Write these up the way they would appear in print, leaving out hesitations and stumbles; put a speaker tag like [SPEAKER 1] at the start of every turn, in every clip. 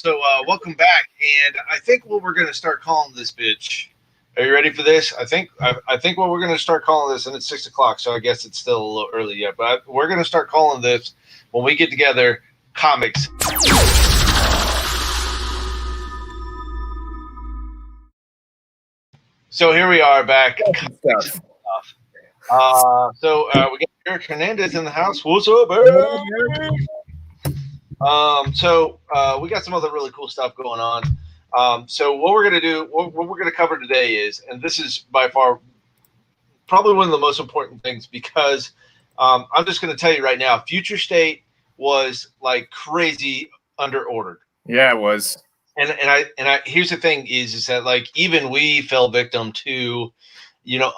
[SPEAKER 1] Welcome back. And I think what we're going to start calling this bitch. Are you ready for this? I think what we're going to start calling this, and it's 6 o'clock, so I guess it's still a little early yet. But we're going to start calling this when we get together, comics. So here we are back. We got Eric Hernandez in the house. What's up, Eric? We got some other really cool stuff going on. So what we're gonna do, what we're gonna cover today is, and this is by far probably one of the most important things because I'm just gonna tell you right now, Future State was like crazy under ordered.
[SPEAKER 2] Yeah, it was.
[SPEAKER 1] And I here's the thing is that like even we fell victim to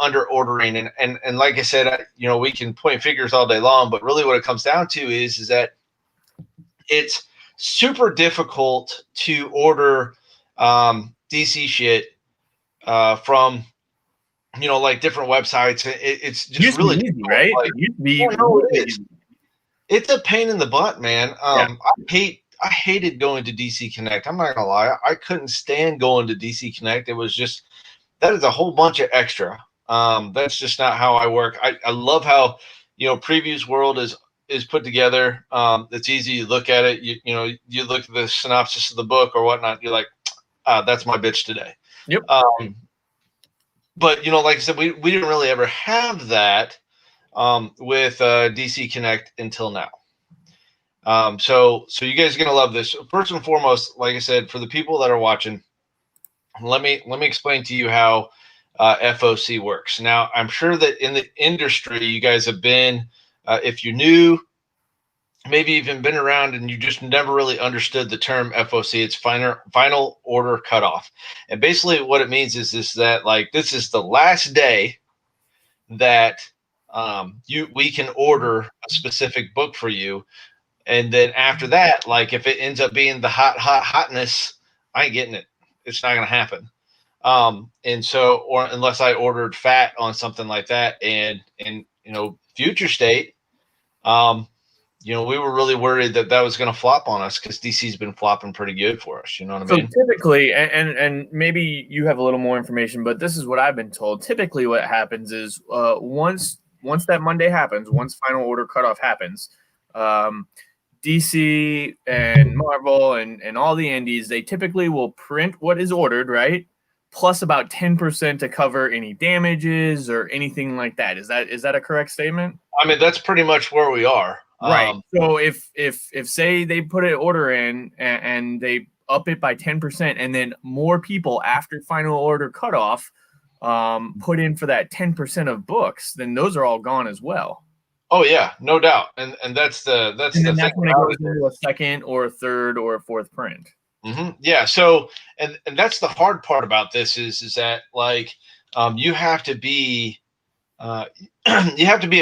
[SPEAKER 1] under ordering and like I said, we can point fingers all day long, but really what it comes down to is that it's super difficult to order DC shit from like different websites. It's just really
[SPEAKER 2] easy, right?
[SPEAKER 1] Like, it's a pain in the butt, man. I hated going to DC Connect. I'm not gonna lie, I couldn't stand going to DC Connect. It was just that is a whole bunch of extra. That's just not how I work. I love how Previews World is put together. It's easy. You look at it. You look at the synopsis of the book or whatnot. You're like, that's my bitch today.
[SPEAKER 2] Yep.
[SPEAKER 1] But like I said, we didn't really ever have that with DC Connect until now. So you guys are gonna love this. First and foremost, like I said, for the people that are watching, let me explain to you how FOC works. Now, I'm sure that in the industry, you guys have been, if you're new, maybe even been around and you just never really understood the term FOC. It's final order cutoff. And basically what it means is that like this is the last day that we can order a specific book for you. And then after that, like if it ends up being the hotness, I ain't getting it. It's not going to happen. And so, or unless I ordered fat on something like that and Future State, we were really worried that was going to flop on us because DC's been flopping pretty good for us. You know what I mean?
[SPEAKER 2] So typically, and maybe you have a little more information, but this is what I've been told. Typically what happens is once that Monday happens, once final order cutoff happens, DC and Marvel and all the indies, they typically will print what is ordered, right? Plus about 10% to cover any damages or anything like that. Is that a correct statement?
[SPEAKER 1] I mean, that's pretty much where we are.
[SPEAKER 2] Right. So if say they put an order in and they up it by 10%, and then more people after final order cutoff put in for that 10% of books, then those are all gone as well.
[SPEAKER 1] Oh yeah, no doubt. And that's the thing.
[SPEAKER 2] That's when it goes into a second or a third or a fourth print.
[SPEAKER 1] Mm-hmm. Yeah. So, and that's the hard part about this is that like you have to be a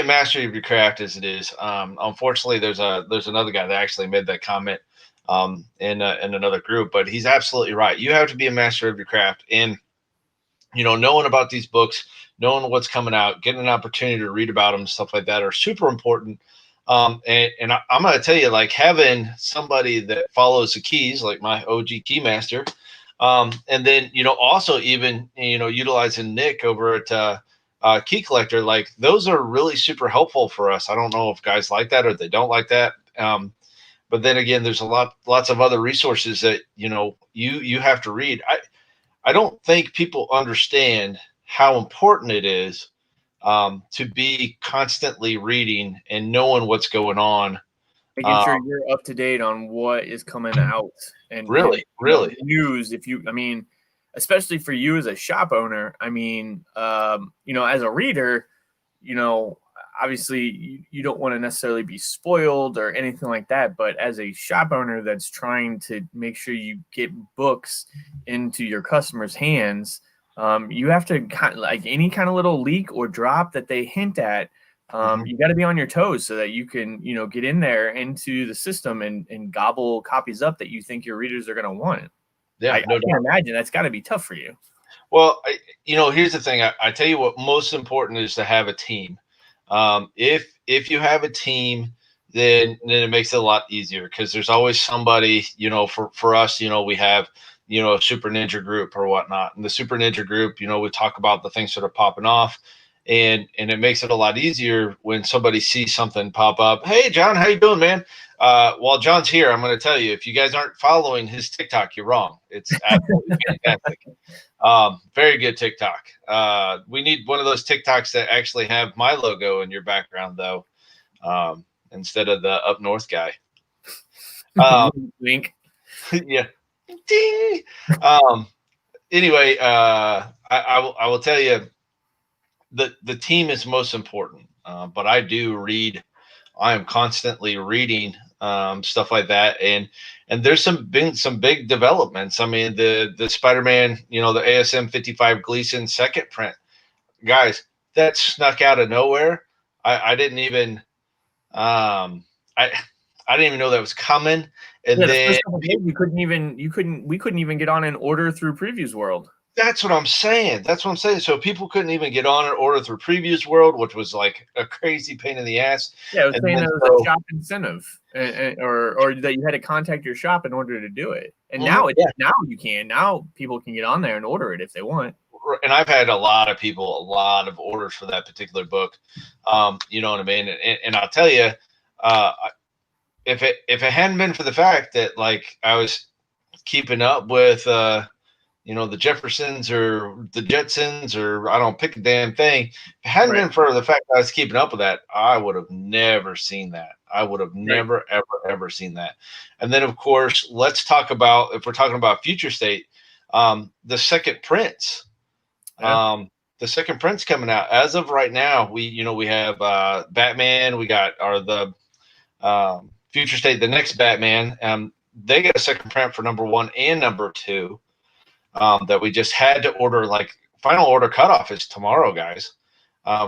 [SPEAKER 1] master of your craft as it is. Unfortunately, there's another guy that actually made that comment in another group, but he's absolutely right. You have to be a master of your craft, and knowing about these books, knowing what's coming out, getting an opportunity to read about them, stuff like that are super important. I'm going to tell you, like having somebody that follows the keys, like my OG keymaster, and then, also even, utilizing Nick over at Key Collector, like those are really super helpful for us. I don't know if guys like that or they don't like that. But then again, there's lots of other resources that, you have to read. I don't think people understand how important it is to be constantly reading and knowing what's going on.
[SPEAKER 2] Making sure you're up to date on what is coming out and
[SPEAKER 1] really
[SPEAKER 2] news. Especially for you as a shop owner, as a reader, obviously you don't want to necessarily be spoiled or anything like that. But as a shop owner that's trying to make sure you get books into your customers' hands, you have to like any kind of little leak or drop that they hint at. You got to be on your toes so that you can, get in there into the system and gobble copies up that you think your readers are going to want.
[SPEAKER 1] Yeah,
[SPEAKER 2] I can't imagine that's got to be tough for you.
[SPEAKER 1] Well, here's the thing. I tell you what, most important is to have a team. If you have a team then it makes it a lot easier, because there's always somebody, for us, we have, a super ninja group or whatnot. And the super ninja group, we talk about the things that are popping off, and it makes it a lot easier when somebody sees something pop up. Hey, John, how you doing, man? While John's here, I'm going to tell you, if you guys aren't following his TikTok, you're wrong. It's absolutely fantastic. Very good TikTok. We need one of those TikToks that actually have my logo in your background, though, instead of the up north guy.
[SPEAKER 2] Wink.
[SPEAKER 1] Yeah. Ding. Anyway, I will tell you, the team is most important, but I do read. I am constantly reading stuff like that, and there's been some big developments. I mean, the Spider-Man, the ASM 55 Gleason second print, guys, that snuck out of nowhere. I didn't even I didn't even know that was coming. And
[SPEAKER 2] yeah,
[SPEAKER 1] then
[SPEAKER 2] we couldn't even get on an order through Previews World.
[SPEAKER 1] That's what I'm saying. So people couldn't even get on an order through Previews World, which was like a crazy pain in the ass.
[SPEAKER 2] Yeah, it was saying it was a shop incentive, or that you had to contact your shop in order to do it. And now you can. Now people can get on there and order it if they want.
[SPEAKER 1] And I've had a lot of orders for that particular book. You know what I mean? And I'll tell you, if it hadn't been for the fact that, like, I was keeping up with the Jeffersons or the Jetsons, or I don't pick a damn thing. If it hadn't been for the fact that I was keeping up with that, I would have never seen that. I would have never, ever seen that. And then, of course, let's talk about, if we're talking about future state, the second prints.
[SPEAKER 2] Yeah.
[SPEAKER 1] The second print's coming out. As of right now, we have Batman. We got the future state, the next Batman. They got a second print for number 1 and number 2. That we just had to order. Like, final order cutoff is tomorrow, guys,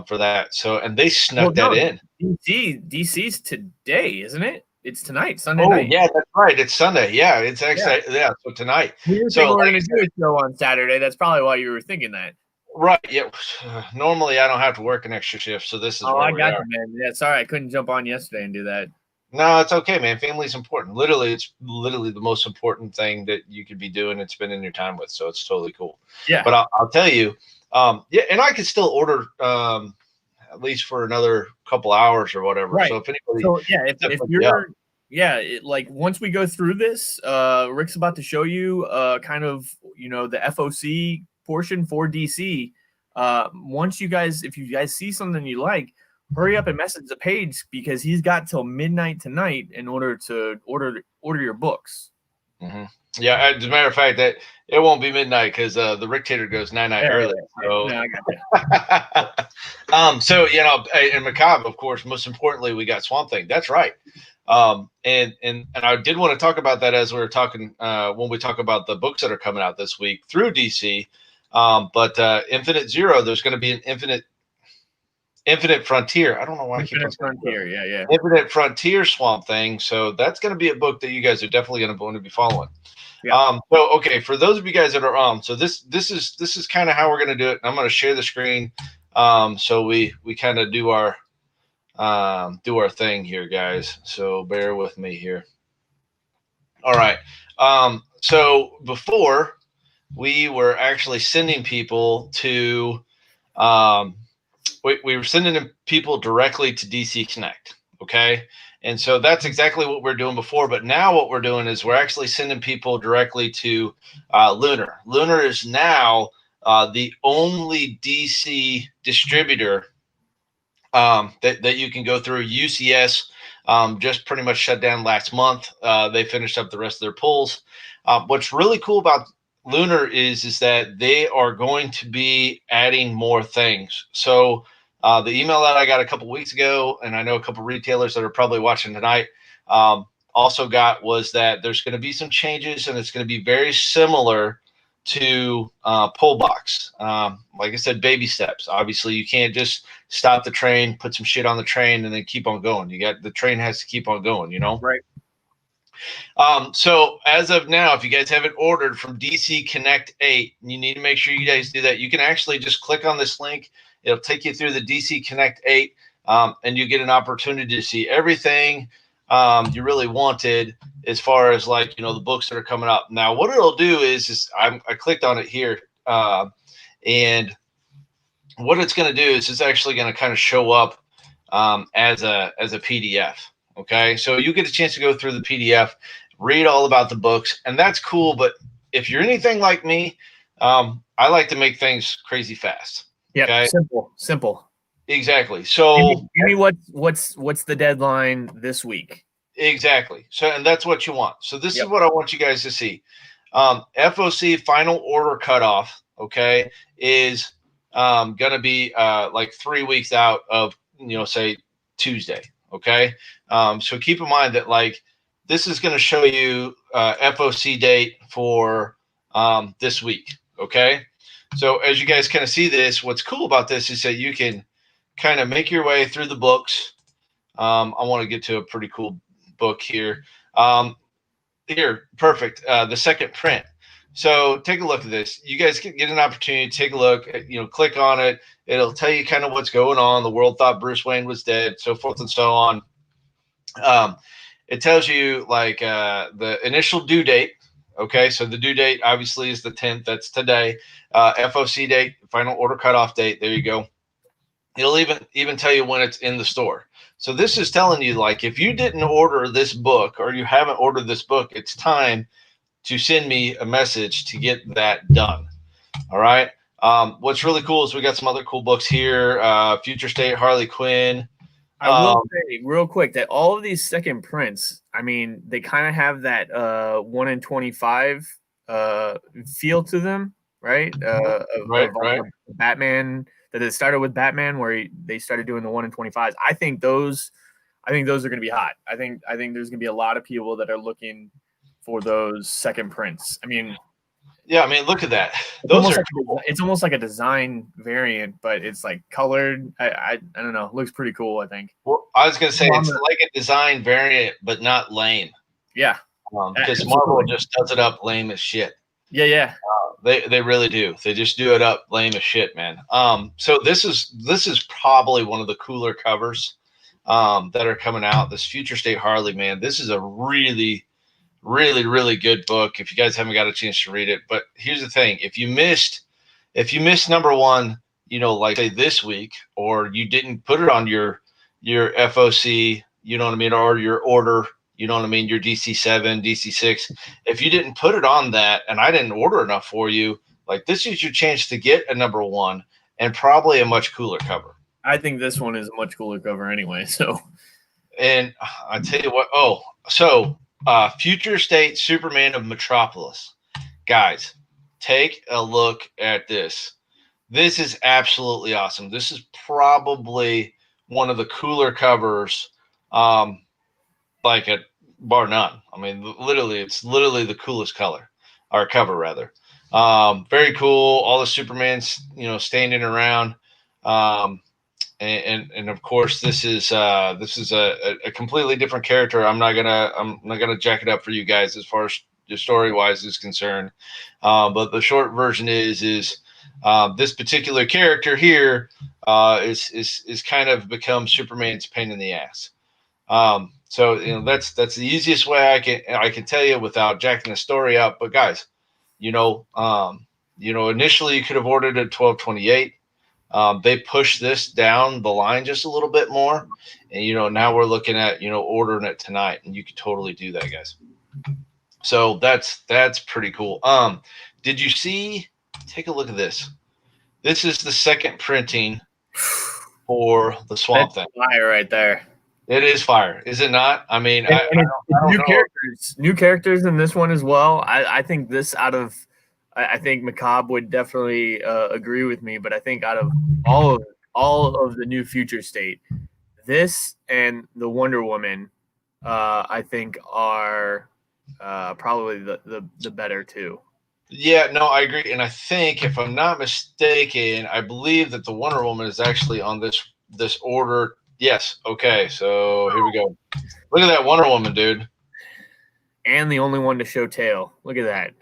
[SPEAKER 1] for that. So, and they snuck that in.
[SPEAKER 2] DC's today, isn't it? It's tonight, Sunday
[SPEAKER 1] night.
[SPEAKER 2] Yeah,
[SPEAKER 1] that's right. It's Sunday. Yeah, it's actually so tonight.
[SPEAKER 2] So we're going to do a show on Saturday. That's probably why you were thinking that.
[SPEAKER 1] Right. Yeah. Normally, I don't have to work an extra shift, so this is.
[SPEAKER 2] Oh, I got you, man. Yeah, sorry, I couldn't jump on yesterday and do that.
[SPEAKER 1] No, it's okay, man. Family's important. It's literally the most important thing that you could be doing and spending your time with. So it's totally cool.
[SPEAKER 2] Yeah.
[SPEAKER 1] But I'll tell you, and I could still order at least for another couple hours or whatever.
[SPEAKER 2] Right.
[SPEAKER 1] So if anybody,
[SPEAKER 2] if you're, like, once we go through this, Rick's about to show you kind of, the FOC portion for DC. If you guys see something you like, hurry up and message the page, because he's got till midnight tonight in order to order your books.
[SPEAKER 1] Mm-hmm. Yeah, as a matter of fact, that it won't be midnight, because the Rictator goes 9 early. So,
[SPEAKER 2] no, I
[SPEAKER 1] got you. So and Macabre, of course, most importantly, we got Swamp Thing. That's right. And I did want to talk about that as we were talking when we talk about the books that are coming out this week through DC. But Infinite Zero, there's going to be an Infinite Frontier. I don't know why
[SPEAKER 2] Infinite Frontier. Yeah.
[SPEAKER 1] Infinite Frontier Swamp Thing. So that's going to be a book that you guys are definitely going to want to be following.
[SPEAKER 2] Yeah.
[SPEAKER 1] So okay, for those of you guys that are so this is kind of how we're going to do it. I'm going to share the screen. So we kind of do our thing here, guys. So bear with me here. All right. So before, we were actually sending people to we were sending people directly to DC Connect. Okay. And so that's exactly what we're doing before. But now what we're doing is we're actually sending people directly to Lunar. Lunar is now the only DC distributor that you can go through. UCS just pretty much shut down last month. They finished up the rest of their pulls. What's really cool about Lunar is that they are going to be adding more things. So the email that I got a couple weeks ago, and I know a couple retailers that are probably watching tonight, also got, was that there's going to be some changes, and it's going to be very similar to Pull Box. Like I said, baby steps. Obviously, you can't just stop the train, put some shit on the train, and then keep on going. The train has to keep on going,
[SPEAKER 2] Right.
[SPEAKER 1] So as of now, if you guys haven't ordered from DC Connect 8, you need to make sure you guys do that. You can actually just click on this link. It'll take you through the DC Connect 8. and you get an opportunity to see everything you really wanted as far as like, the books that are coming up. Now, what it'll do is I clicked on it here, and what it's going to do is it's actually going to kind of show up as a PDF. Okay, so you get a chance to go through the PDF, read all about the books, and that's cool. But if you're anything like me, I like to make things crazy fast.
[SPEAKER 2] Yeah,
[SPEAKER 1] okay?
[SPEAKER 2] simple.
[SPEAKER 1] Exactly. So
[SPEAKER 2] give me what's the deadline this week?
[SPEAKER 1] Exactly. So, and that's what you want. So this is what I want you guys to see. FOC final order cutoff, okay, is going to be like 3 weeks out of, say Tuesday. Okay. So keep in mind that like this is going to show you FOC date for this week. Okay. So as you guys kind of see this, what's cool about this is that you can kind of make your way through the books. I want to get to a pretty cool book here. Here, perfect. The second print. So take a look at this. You guys can get an opportunity to take a look. Click on it. It'll tell you kind of what's going on. The world thought Bruce Wayne was dead, so forth and so on. It tells you like the initial due date. Okay, so the due date obviously is the 10th. That's today. FOC date, final order cutoff date. There you go. It'll even tell you when it's in the store. So this is telling you, like, if you didn't order this book or you haven't ordered this book, it's time to send me a message to get that done. All right. What's really cool is we got some other cool books here. Future State, Harley Quinn.
[SPEAKER 2] I will say real quick that all of these second prints, I mean, they kind of have that 1 in 25 feel to them, right?
[SPEAKER 1] Right.
[SPEAKER 2] Batman. That it started with Batman, where they started doing the 1 in 25s. I think those are going to be hot. I think there's going to be a lot of people that are looking for those second prints. I mean,
[SPEAKER 1] yeah, I mean, look at that.
[SPEAKER 2] It's almost like a design variant, but it's like colored. I don't know. It looks pretty cool, I think.
[SPEAKER 1] Well, I was going to say it's like a design variant, but not lame.
[SPEAKER 2] Yeah.
[SPEAKER 1] Because Marvel just does it up lame as shit.
[SPEAKER 2] Yeah.
[SPEAKER 1] They really do. They just do it up lame as shit, man. So this is probably one of the cooler covers that are coming out. This Future State Harley, man. This is a really, really, really good book. If you guys haven't got a chance to read it, but here's the thing: if you missed number one, like say this week, or you didn't put it on your FOC, you know what I mean, or your order. You know what I mean? Your DC7, DC6. If you didn't put it on that and I didn't order enough for you, like this is your chance to get a number one and probably a much cooler cover.
[SPEAKER 2] I think this one is a much cooler cover anyway. So,
[SPEAKER 1] and I tell you what, Future State Superman of Metropolis. Guys, take a look at this. This is absolutely awesome. This is probably one of the cooler covers. Like a bar none. I mean, it's literally the coolest color or cover rather. Very cool. All the Supermans, standing around. And of course this is a completely different character. I'm not gonna jack it up for you guys as far as the story wise is concerned. But the short version is this particular character here is kind of become Superman's pain in the ass. So that's the easiest way I can tell you without jacking the story up. But guys, initially you could have ordered it 1228. They pushed this down the line just a little bit more, and now we're looking at ordering it tonight, and you could totally do that, guys. So that's pretty cool. Did you see? Take a look at this. This is the second printing for the Swamp Thing.
[SPEAKER 2] Fire right there.
[SPEAKER 1] It is fire, is it not? I mean, I
[SPEAKER 2] don't new characters in this one as well. I think this I think Macabre would definitely agree with me, but I think out of all of the new Future State, this and the Wonder Woman, I think are probably the better two.
[SPEAKER 1] Yeah, no, I agree, and I think if I'm not mistaken, I believe that the Wonder Woman is actually on this order. Yes. Okay. So here we go. Look at that Wonder Woman, dude.
[SPEAKER 2] And the only one to show tail. Look at that.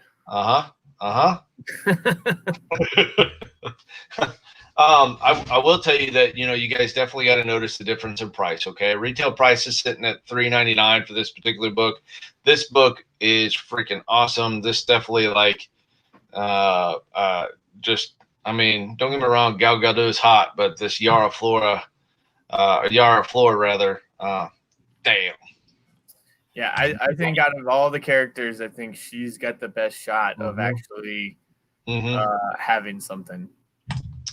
[SPEAKER 1] I will tell you that you guys definitely got to notice the difference in price. Okay, retail price is sitting at $3.99 for this particular book. This book is freaking awesome. This definitely like just I mean, don't get me wrong, Gal Gadot is hot, but this Yara Flora rather, damn.
[SPEAKER 2] Yeah, I think out of all the characters, I think she's got the best shot of actually having something.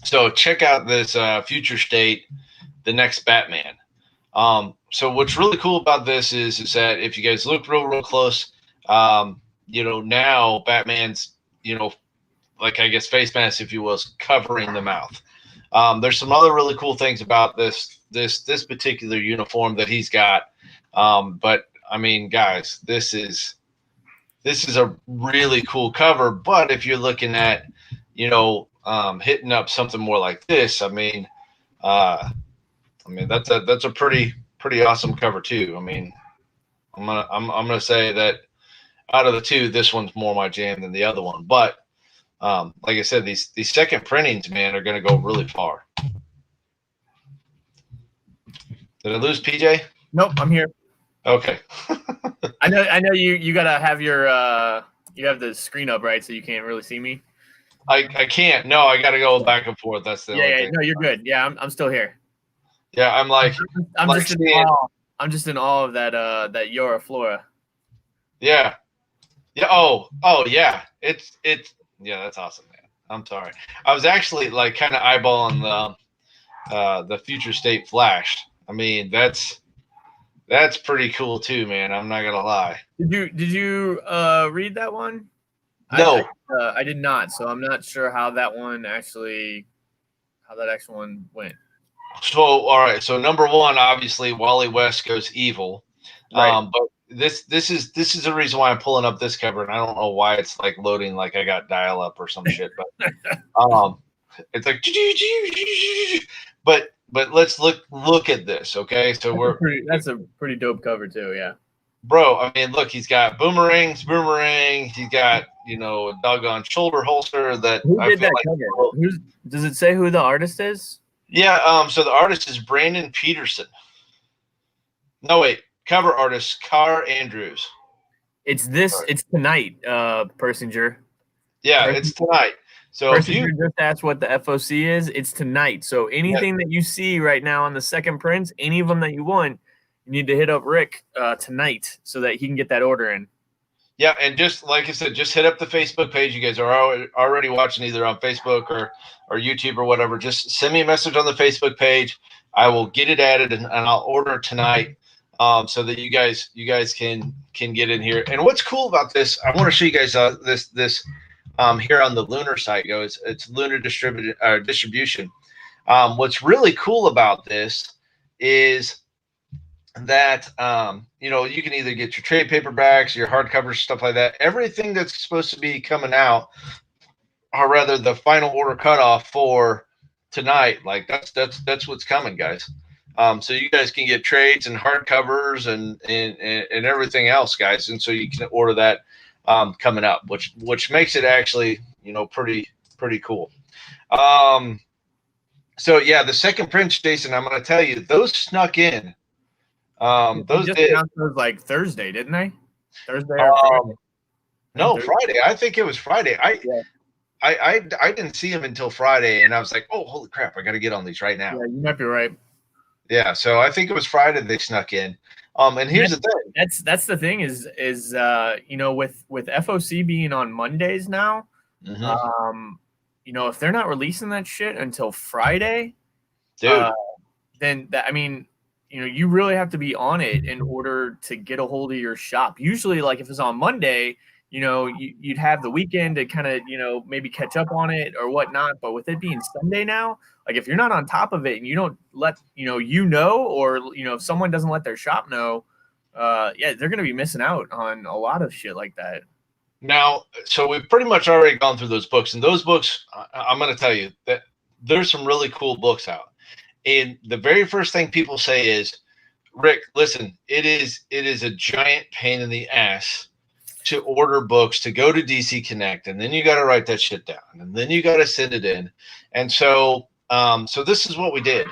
[SPEAKER 1] So check out this Future State, the next Batman. So what's really cool about this is that if you guys look real close, now Batman's, like I guess face mask, if you will, is covering the mouth. There's some other really cool things about this particular uniform that he's got. But I mean, guys, this is a really cool cover. But if you're looking at, hitting up something more like this, I mean, that's a pretty awesome cover too. I mean, I'm gonna say that out of the two, this one's more my jam than the other one. But like I said, these second printings, man, are gonna go really far. Did I lose PJ?
[SPEAKER 2] Nope, I'm here.
[SPEAKER 1] Okay.
[SPEAKER 2] I know you gotta have your you have the screen up, right? So you can't really see me.
[SPEAKER 1] I can't. No, I gotta go back and forth. That's the only thing.
[SPEAKER 2] No, you're good. Yeah, I'm still here.
[SPEAKER 1] Yeah, I'm
[SPEAKER 2] just in awe of that Yara Flora.
[SPEAKER 1] Yeah. Yeah. Oh yeah. It's yeah, that's awesome, man. I'm sorry. I was actually like kind of eyeballing the Future State Flash. I mean, that's pretty cool too, man. I'm not gonna lie.
[SPEAKER 2] Did you read that one?
[SPEAKER 1] No,
[SPEAKER 2] I did not. So I'm not sure how that actual one went.
[SPEAKER 1] So all right. So number one, obviously, Wally West goes evil.
[SPEAKER 2] Right.
[SPEAKER 1] But this is the reason why I'm pulling up this cover, and I don't know why it's like loading like I got dial up or some shit, but it's like but let's look at this, okay? So
[SPEAKER 2] that's a pretty dope cover too, yeah.
[SPEAKER 1] Bro, I mean, look, he's got boomerang, he's got, a doggone shoulder holster that
[SPEAKER 2] who did that cover? Does it say who the artist is?
[SPEAKER 1] Yeah, so the artist is Brandon Peterson. No, wait. Cover artist Carr Andrews.
[SPEAKER 2] It's tonight, Persinger.
[SPEAKER 1] Yeah, it's tonight. So
[SPEAKER 2] if you just asked what the FOC is, it's tonight. So anything that you see right now on the second prints, any of them that you want, you need to hit up Rick tonight so that he can get that order in.
[SPEAKER 1] Yeah, and just like I said, just hit up the Facebook page. You guys are already watching either on Facebook or YouTube or whatever. Just send me a message on the Facebook page. I will get it added and I'll order it tonight. So that you guys can get in here. And what's cool about this, I want to show you guys this here on the Lunar site. It's Lunar distribution. What's really cool about this is that you can either get your trade paperbacks, your hardcovers, stuff like that. Everything that's supposed to be coming out, or rather the final order cutoff for tonight, like that's what's coming, guys. So you guys can get trades and hardcovers and everything else, guys. And so you can order that coming up, which makes it actually, pretty cool. So yeah, the second prints, Jason, I'm going to tell you, those snuck in. Those
[SPEAKER 2] just
[SPEAKER 1] did.
[SPEAKER 2] announced those like Thursday, didn't they? Thursday or Friday?
[SPEAKER 1] No, Friday. I think it was Friday. I didn't see them until Friday, and I was like, oh, holy crap, I got to get on these right now.
[SPEAKER 2] Yeah, you might be right.
[SPEAKER 1] Yeah, so I think it was Friday they snuck in. And here's the thing.
[SPEAKER 2] That's the thing is with FOC being on Mondays now, if they're not releasing that shit until Friday,
[SPEAKER 1] dude,
[SPEAKER 2] then you really have to be on it in order to get a hold of your shop. Usually, like if it's on Monday, you'd have the weekend to kind of, maybe catch up on it or whatnot. But with it being Sunday now, like if you're not on top of it and you don't let, or, if someone doesn't let their shop know, they're going to be missing out on a lot of shit like that.
[SPEAKER 1] Now, so we've pretty much already gone through those books, and those books, I'm going to tell you that there's some really cool books out. And the very first thing people say is, Rick, listen, it is a giant pain in the ass to order books, to go to DC Connect, and then you got to write that shit down, and then you got to send it in. And so So this is what we did.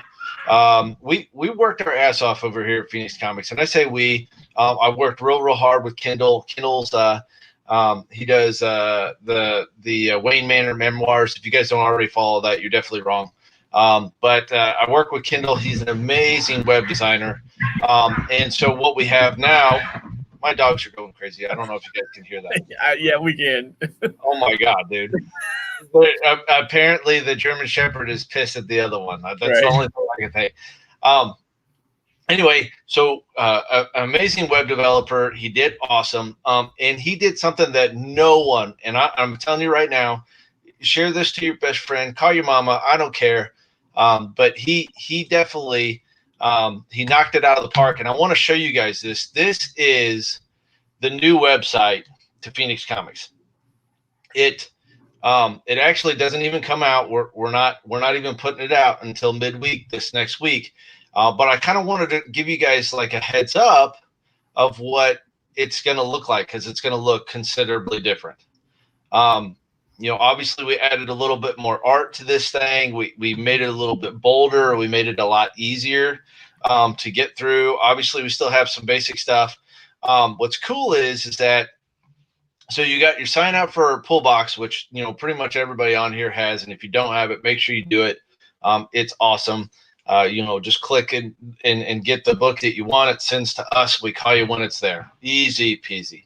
[SPEAKER 1] We worked our ass off over here at Phoenix Comics, and I say we. I worked real hard with Kendall. Kendall's he does the Wayne Manor memoirs. If you guys don't already follow that, you're definitely wrong. But I work with Kendall. He's an amazing web designer. And so what we have now, my dogs are going crazy. I don't know if you guys can hear that.
[SPEAKER 2] Yeah, we can.
[SPEAKER 1] Oh my God, dude. But, apparently the German Shepherd is pissed at the other one. That's
[SPEAKER 2] Right.
[SPEAKER 1] the only thing I can say. Anyway, so an amazing web developer. He did awesome. And he did something that no one, and I'm telling you right now, share this to your best friend, call your mama. I don't care. But he definitely he knocked it out of the park. And I want to show you guys this. This is the new website to Phoenix Comics. It actually doesn't even come out. We're not even putting it out until midweek this next week. But I kind of wanted to give you guys like a heads up of what it's going to look like, because it's going to look considerably different. Obviously we added a little bit more art to this thing. We made it a little bit bolder. We made it a lot easier to get through. Obviously we still have some basic stuff. What's cool is that, so you got your sign up for Pull Box, which, pretty much everybody on here has. And if you don't have it, make sure you do it. It's awesome. Just click and get the book that you want. It sends to us. We call you when it's there. Easy peasy.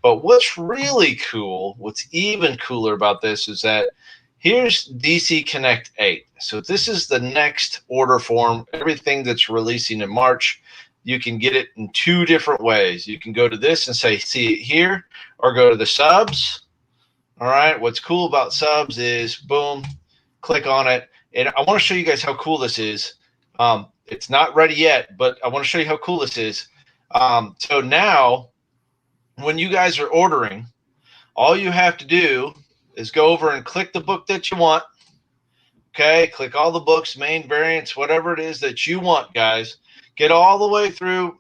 [SPEAKER 1] But what's really cool, what's even cooler about this is that here's DC Connect 8. So this is the next order form. Everything that's releasing in March, you can get it in two different ways. You can go to this and say, see it here, or go to the subs. All right. What's cool about subs is, boom, click on it. And I want to show you guys how cool this is. It's not ready yet, but I want to show you how cool this is. So now, when you guys are ordering, all you have to do is go over and click the book that you want. Okay, click all the books, main variants, whatever it is that you want, guys. Get all the way through.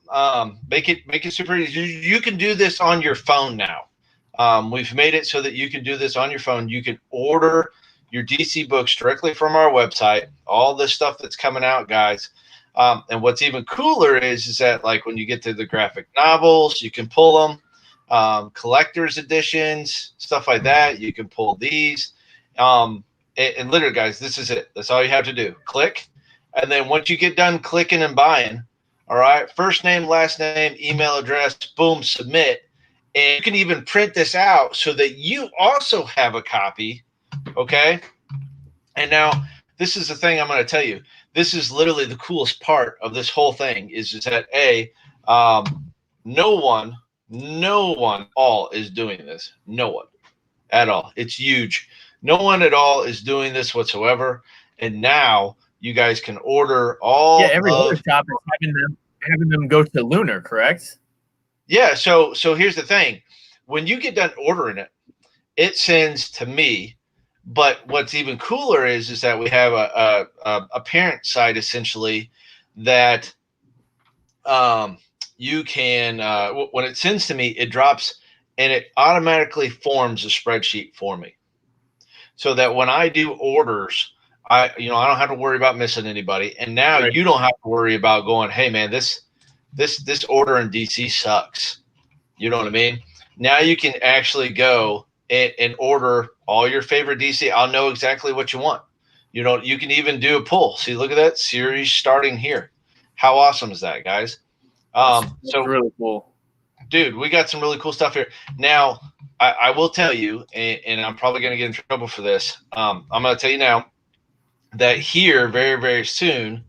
[SPEAKER 1] Make it super easy. You can do this on your phone now. We've made it so that you can do this on your phone. You can order your DC books directly from our website. All this stuff that's coming out, guys. And what's even cooler is that, like, when you get to the graphic novels, you can pull them. Collector's editions, stuff like that. You can pull these. And literally, guys, this is it. That's all you have to do. Click. And then once you get done clicking and buying, all right, first name, last name, email address, boom, submit. And you can even print this out so that you also have a copy. Okay. And now this is the thing I'm going to tell you. This is literally the coolest part of this whole thing is that no one all is doing this. No one at all. It's huge. No one at all is doing this whatsoever. And now you guys can order all.
[SPEAKER 2] Yeah, every other shop is having them go to Lunar, correct?
[SPEAKER 1] Yeah. So here's the thing. When you get done ordering it, it sends to me. But what's even cooler is that we have a parent site essentially that you can when it sends to me, it drops and it automatically forms a spreadsheet for me, so that when I do orders, I don't have to worry about missing anybody. And now you don't have to worry about going, hey man, this order in DC sucks. You know what I mean? Now you can actually go and order all your favorite DC. I'll know exactly what you want. You can even do a pull. See, look at that series starting here. How awesome is that, guys? So
[SPEAKER 2] really cool,
[SPEAKER 1] dude. We got some really cool stuff here. Now, I will tell you, and I'm probably going to get in trouble for this. I'm going to tell you now that here very, very soon,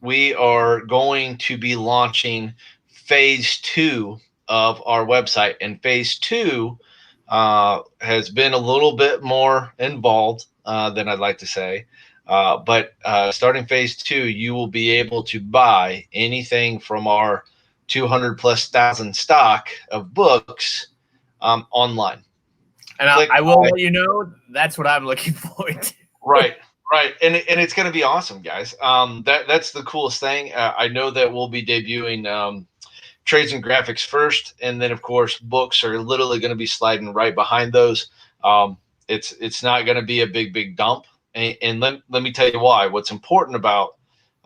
[SPEAKER 1] we are going to be launching phase 2 of our website, and phase 2 has been a little bit more involved than I'd like to say. But starting phase 2, you will be able to buy anything from our 200,000+ stock of books online.
[SPEAKER 2] And I will let you know, that's what I'm looking forward to.
[SPEAKER 1] Right. And it's going to be awesome, guys. That's the coolest thing. I know that we'll be debuting trades and graphics first, and then of course books are literally going to be sliding right behind those. It's not going to be a big dump. And let me tell you why. What's important about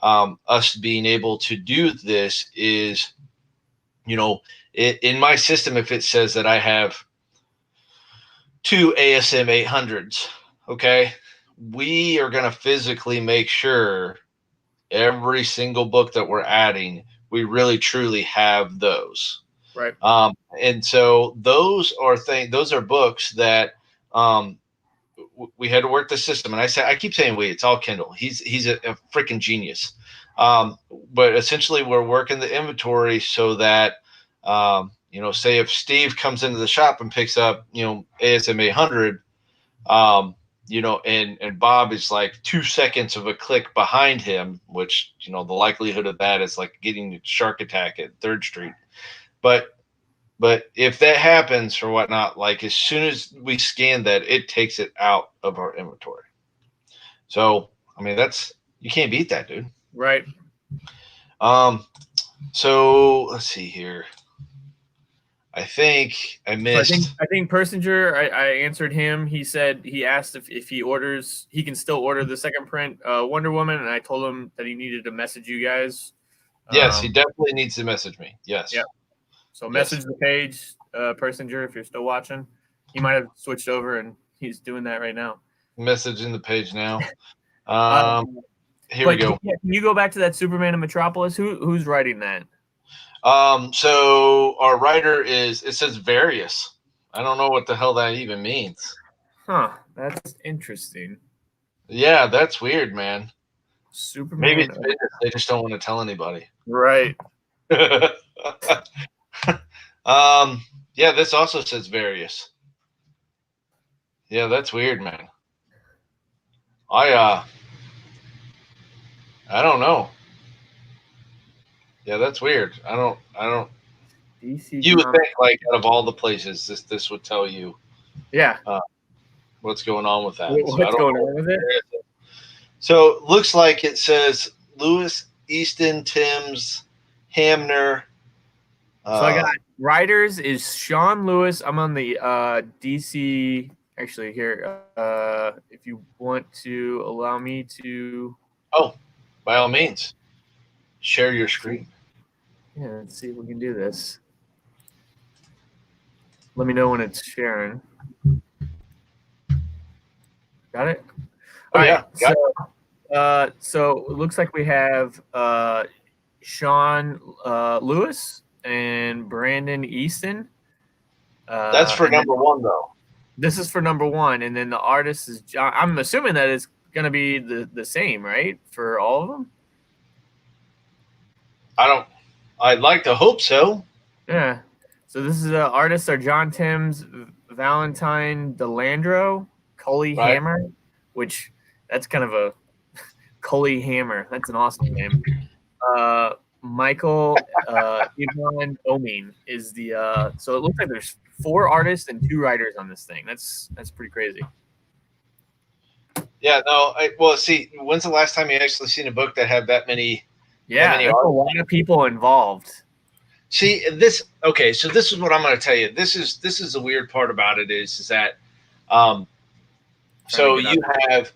[SPEAKER 1] us being able to do this is, in my system, if it says that I have 2 ASM 800s, okay, we are going to physically make sure every single book that we're adding, we really truly have those.
[SPEAKER 2] Right.
[SPEAKER 1] And so those are books that we had to work the system. And I keep saying it's all Kindle. He's a freaking genius. But essentially we're working the inventory so that, say if Steve comes into the shop and picks up, ASM 800, and Bob is like 2 seconds of a click behind him, which, the likelihood of that is like getting a shark attack at 3rd Street. But if that happens or whatnot, like as soon as we scan that, it takes it out of our inventory. So, I mean, you can't beat that, dude.
[SPEAKER 2] Right.
[SPEAKER 1] So let's see here. I think I missed.
[SPEAKER 2] So I think Persinger, I answered him. He said he asked if he orders, he can still order the second print Wonder Woman, and I told him that he needed to message you guys.
[SPEAKER 1] Yes, he definitely needs to message me. Yes.
[SPEAKER 2] Yeah. So message the page, Persinger, if you're still watching. He might have switched over, and he's doing that right now.
[SPEAKER 1] Messaging the page now. Here we go.
[SPEAKER 2] Can you go back to that Superman in Metropolis? Who's writing that?
[SPEAKER 1] So our writer it says Various. I don't know what the hell that even means.
[SPEAKER 2] Huh. That's interesting.
[SPEAKER 1] Yeah, that's weird, man.
[SPEAKER 2] Superman.
[SPEAKER 1] Maybe it's business. They just don't want to tell anybody.
[SPEAKER 2] Right.
[SPEAKER 1] Yeah, this also says Various. Yeah, that's weird, man. I don't know. Yeah, that's weird. I don't.
[SPEAKER 2] DC
[SPEAKER 1] you would think, like, out of all the places, this would tell you.
[SPEAKER 2] Yeah.
[SPEAKER 1] What's going on with that?
[SPEAKER 2] What's going on with it?
[SPEAKER 1] So it looks like it says Lewis, Easton, Timms, Hamner.
[SPEAKER 2] So I got writers is Sean Lewis. I'm on the DC. Actually, here, if you want to allow me to.
[SPEAKER 1] Oh, by all means, share your screen.
[SPEAKER 2] Yeah, let's see if we can do this. Let me know when it's sharing. Got it?
[SPEAKER 1] Oh, yeah.
[SPEAKER 2] So it looks like we have Sean Lewis and Brandon Easton.
[SPEAKER 1] That's for number one, though.
[SPEAKER 2] This is for number one, and then the artist is John. I'm assuming that it's going to be the same, right, for all of them?
[SPEAKER 1] I'd like to hope so.
[SPEAKER 2] Yeah. So this is the artists are John Timms, Valentine Delandro, Cully Hammer, which that's kind of a Cully Hammer. That's an awesome name. Michael Ivan Omin is the so it looks like there's 4 artists and 2 writers on this thing. That's pretty crazy.
[SPEAKER 1] Yeah, no. See, when's the last time you actually seen a book that had that many?
[SPEAKER 2] Yeah, there's a lot of people involved.
[SPEAKER 1] See, okay, so this is what I'm going to tell you. This is the weird part about it is that, so you have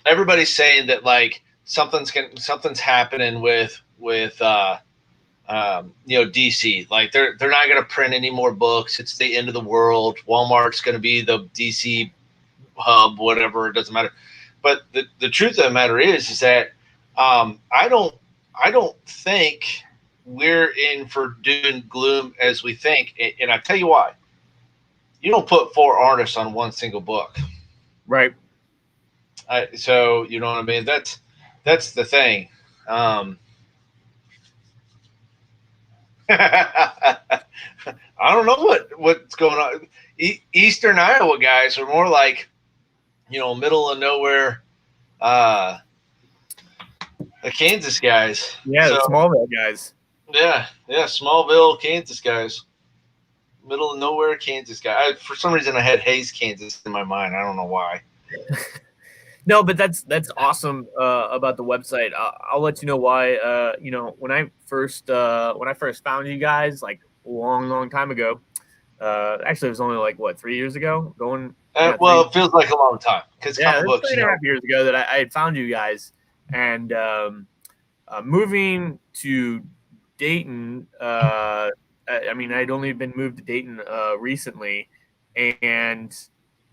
[SPEAKER 1] everybody saying that like something's happening with DC. Like they're not going to print any more books. It's the end of the world. Walmart's going to be the DC hub, whatever. It doesn't matter. But the truth of the matter is that I don't think we're in for doom and gloom as we think. And I tell you why. You don't put 4 artists on one single book.
[SPEAKER 2] Right.
[SPEAKER 1] So, you know what I mean? That's the thing. I don't know what's going on. Eastern Iowa guys are more like, middle of nowhere, the Kansas guys.
[SPEAKER 2] Yeah, the Smallville guys.
[SPEAKER 1] Yeah, Smallville, Kansas guys. Middle of nowhere, Kansas guy. For some reason, I had Hayes, Kansas in my mind. I don't know why.
[SPEAKER 2] No, but that's awesome about the website. I'll let you know why. When I first found you guys, like a long time ago. Actually, it was only like 3 years ago. Going Yeah,
[SPEAKER 1] Well, it feels like a long time because
[SPEAKER 2] yeah,
[SPEAKER 1] comic
[SPEAKER 2] that's
[SPEAKER 1] books,
[SPEAKER 2] 3.5 years ago that I had found you guys, and moving to Dayton. I mean, I'd only been moved to Dayton recently, and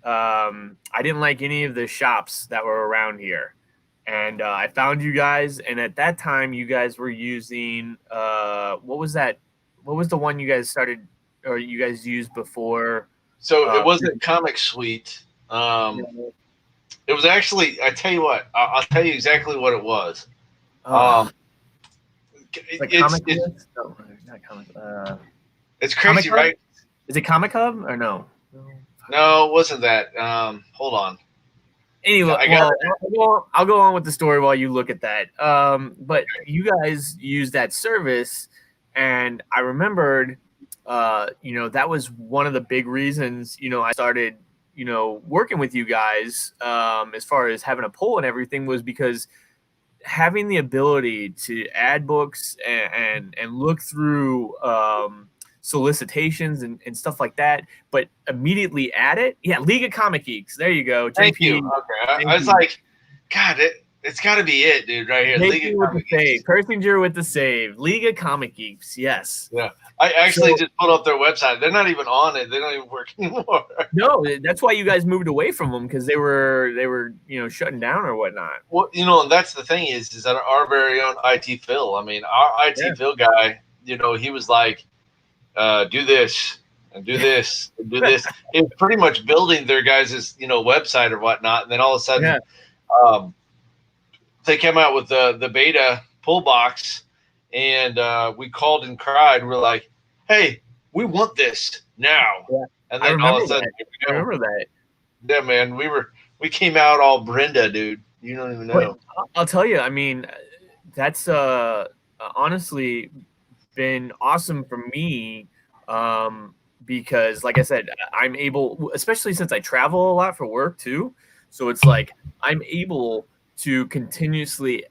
[SPEAKER 2] I didn't like any of the shops that were around here. And I found you guys, and at that time, you guys were using what was that? What was the one you guys started or you guys used before?
[SPEAKER 1] so it
[SPEAKER 2] Uh,
[SPEAKER 1] wasn't Comic Suite.
[SPEAKER 2] uh,
[SPEAKER 1] It was actually. I tell you what. I'll tell you exactly what it was. Um,
[SPEAKER 2] like
[SPEAKER 1] it's
[SPEAKER 2] Comic
[SPEAKER 1] it's
[SPEAKER 2] List? No, not Comic.
[SPEAKER 1] it's
[SPEAKER 2] Comic
[SPEAKER 1] crazy,
[SPEAKER 2] Hub?
[SPEAKER 1] right?
[SPEAKER 2] Is it Comic Hub or no?
[SPEAKER 1] No, it wasn't that. Hold on.
[SPEAKER 2] Anyway,
[SPEAKER 1] I got
[SPEAKER 2] well, I'll go on with the story while you look at that. But
[SPEAKER 1] it.
[SPEAKER 2] you guys used that service, and I remembered, that was one of the big reasons, I started, working with you guys, as far as having a poll and everything was because having the ability to add books and look through solicitations and stuff like that, but immediately add it. Yeah, League of Comic Geeks. There you go,
[SPEAKER 1] Thank you.
[SPEAKER 2] JP.
[SPEAKER 1] Okay, I
[SPEAKER 2] Thank
[SPEAKER 1] was
[SPEAKER 2] you.
[SPEAKER 1] like, God, it's got to be it, dude, right here. League
[SPEAKER 2] JP
[SPEAKER 1] of
[SPEAKER 2] with the
[SPEAKER 1] Comic
[SPEAKER 2] save.
[SPEAKER 1] Geeks.
[SPEAKER 2] Persinger with the save. League of Comic Geeks. Yes.
[SPEAKER 1] Yeah, I actually
[SPEAKER 2] So
[SPEAKER 1] just pulled up their website. They're not even on it. They don't even work anymore.
[SPEAKER 2] no, that's why you guys moved away from them because they were shutting down or whatnot.
[SPEAKER 1] Well, and that's the thing is that our very own IT Phil. I mean, our
[SPEAKER 2] Yeah.
[SPEAKER 1] IT Phil guy. He was like, do this and do this and do this. It's pretty much building their guys' website or whatnot. And then all of a sudden,
[SPEAKER 2] Yeah.
[SPEAKER 1] um, they came out with the beta pull box, and we called and cried. We're like, hey, we want this now.
[SPEAKER 2] Yeah.
[SPEAKER 1] And
[SPEAKER 2] I
[SPEAKER 1] then all
[SPEAKER 2] remember
[SPEAKER 1] of a sudden,
[SPEAKER 2] that.
[SPEAKER 1] here
[SPEAKER 2] I
[SPEAKER 1] we go.
[SPEAKER 2] remember that.
[SPEAKER 1] Yeah, man, we came out all Brenda, dude. You don't even
[SPEAKER 2] But
[SPEAKER 1] know.
[SPEAKER 2] I'll tell you, I mean, that's honestly been awesome for me, because like I said, I'm able, especially since I travel a lot for work too. So it's like I'm able to continuously,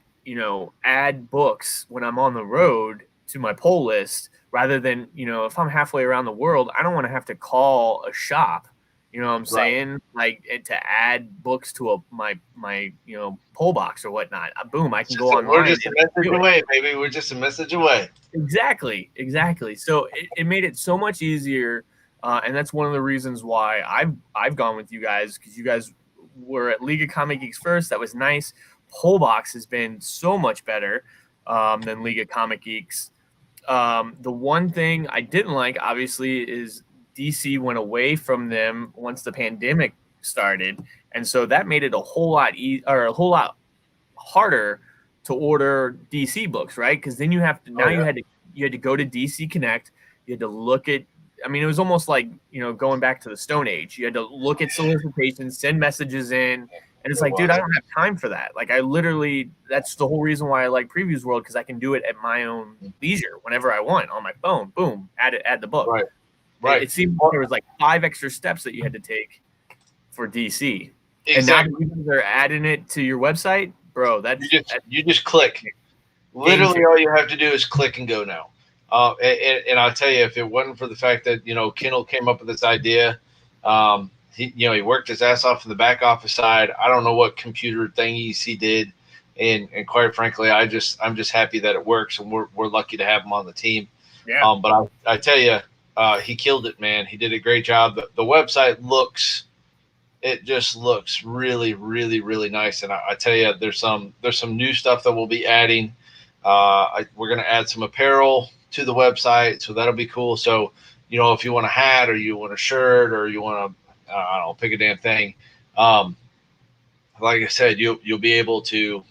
[SPEAKER 2] add books when I'm on the road to my pull list rather than, if I'm halfway around the world, I don't want to have to call a shop. You know what I'm
[SPEAKER 1] Right.
[SPEAKER 2] saying? Like to add books to my pull box or whatnot. Boom, I can go
[SPEAKER 1] We're
[SPEAKER 2] online
[SPEAKER 1] just a
[SPEAKER 2] and
[SPEAKER 1] message
[SPEAKER 2] do it.
[SPEAKER 1] away, baby. We're just a message away.
[SPEAKER 2] Exactly. So it made it so much easier, and that's one of the reasons why I've gone with you guys because you guys were at League of Comic Geeks first. That was nice. Pullbox has been so much better than League of Comic Geeks. The one thing I didn't like, obviously, is DC went away from them once the pandemic started, and so that made it a whole lot or a whole lot harder to order DC books, right? Because then you have to
[SPEAKER 1] Oh
[SPEAKER 2] now
[SPEAKER 1] yeah.
[SPEAKER 2] you had to go to DC Connect. You had to look at. I mean, it was almost like going back to the Stone Age. You had to look at solicitations, send messages in, and it's
[SPEAKER 1] It
[SPEAKER 2] like, dude,
[SPEAKER 1] was.
[SPEAKER 2] I don't have time for that. Like, I literally, that's the whole reason why I like Previews World because I can do it at my own leisure whenever I want on my phone. Boom, add the book.
[SPEAKER 1] Right.
[SPEAKER 2] It,
[SPEAKER 1] Right.
[SPEAKER 2] it seemed like
[SPEAKER 1] Well,
[SPEAKER 2] there was like 5 extra steps that you had to take for DC. And now that
[SPEAKER 1] exactly.
[SPEAKER 2] you guys are adding it to your website, bro, that's
[SPEAKER 1] You just click.
[SPEAKER 2] game
[SPEAKER 1] Literally,
[SPEAKER 2] changer.
[SPEAKER 1] all you have to do is click and go now. And I'll tell you, if it wasn't for the fact that Kendall came up with this idea, he worked his ass off in the back office side. I don't know what computer thingies he did, and quite frankly, I'm just happy that it works, and we're lucky to have him on the team.
[SPEAKER 2] Yeah.
[SPEAKER 1] But I tell you, he killed it, man. He did a great job. The website it just looks really, really, really nice. And I tell you, there's some new stuff that we'll be adding. We're going to add some apparel to the website, so that'll be cool. So, if you want a hat or you want a shirt or you want to, I don't know, pick a damn thing. Like I said, you'll be able to,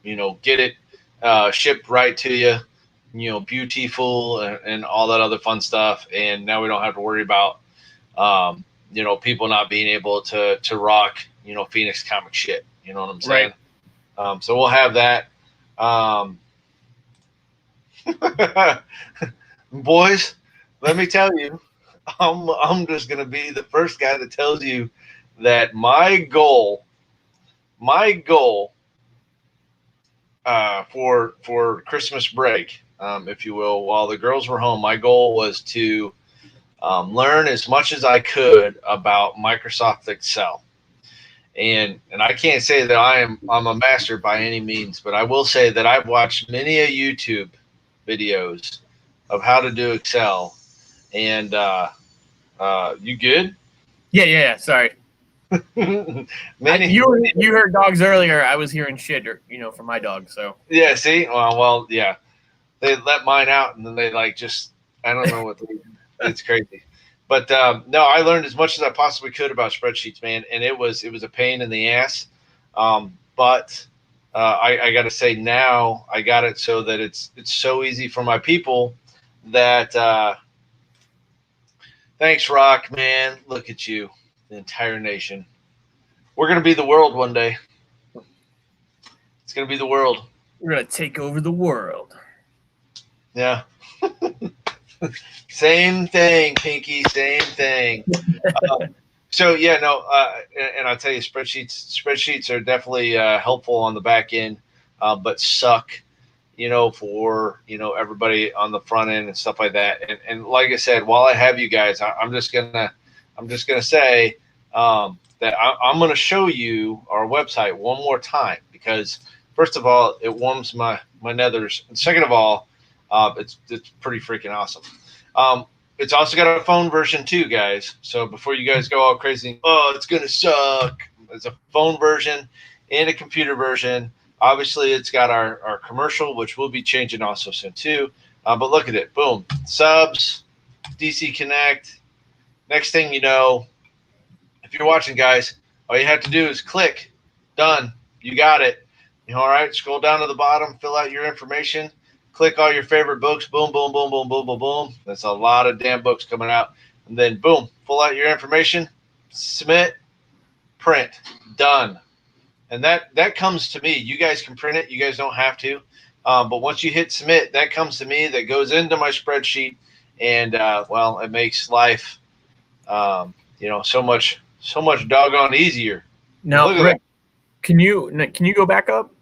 [SPEAKER 1] get it shipped right to you. Beautiful and all that other fun stuff. And now we don't have to worry about people not being able to rock, Phoenix comic shit. You know what I'm saying?
[SPEAKER 2] Right.
[SPEAKER 1] So we'll have that. Boys, let me tell you, I'm just gonna be the first guy that tells you that my goal for Christmas break, if you will, while the girls were home, my goal was to learn as much as I could about Microsoft Excel. And I can't say that I'm a master by any means, but I will say that I've watched many a YouTube videos of how to do Excel. And you good?
[SPEAKER 2] Yeah. Sorry.
[SPEAKER 1] Many.
[SPEAKER 2] You heard dogs earlier. I was hearing shit, from my dog. So
[SPEAKER 1] Yeah. See. Well. Yeah. They let mine out, and then they just I don't know what it's crazy. But no, I learned as much as I possibly could about spreadsheets, man, and it was a pain in the ass. But I got to say now I got it so that it's so easy for my people that thanks, Rock, man. Look at you, the entire nation. We're gonna be the world one day. It's gonna be the world.
[SPEAKER 2] we're gonna take over the world.
[SPEAKER 1] Yeah. Same thing, Pinky. Same thing. So yeah, no, and I'll tell you, spreadsheets are definitely helpful on the back end, but suck, for everybody on the front end and stuff like that. And like I said, while I have you guys, I'm just gonna say that I'm gonna show you our website one more time because first of all, it warms my nethers, and second of all, it's pretty freaking awesome. It's also got a phone version too, guys. So before you guys go all crazy, oh, it's gonna suck. It's a phone version and a computer version. Obviously, it's got our commercial, which we'll be changing also soon too. But look at it, boom, subs, DC Connect. Next thing you know, if you're watching, guys, all you have to do is click, done. You got it. All right, scroll down to the bottom, fill out your information. Click all your favorite books. Boom, boom, boom, boom, boom, boom, boom. That's a lot of damn books coming out. And then, boom, fill out your information, submit, print, done. And that comes to me. You guys can print it. You guys don't have to. But once you hit submit, that comes to me. That goes into my spreadsheet. And, it makes life, so much doggone easier.
[SPEAKER 2] Now, Rick, can you go back up?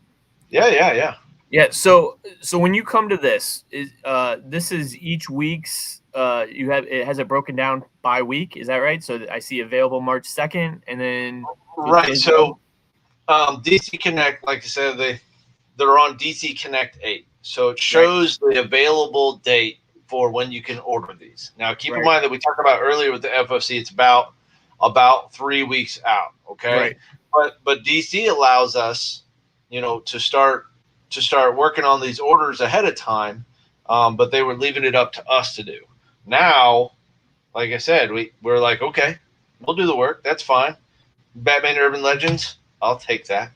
[SPEAKER 1] Yeah.
[SPEAKER 2] Yeah, so when you come to this is each week's it has it broken down by week, is that right? So I see available March 2nd and then
[SPEAKER 1] right. So DC Connect, like I said, they're on DC Connect 8. So it shows the available date for when you can order these. Now keep in mind that we talked about earlier with the FOC, it's about 3 weeks out, okay? Right. But DC allows us, to start working on these orders ahead of time, but they were leaving it up to us to do. Now, like I said, we're like, okay, we'll do the work. That's fine. Batman Urban Legends, I'll take that.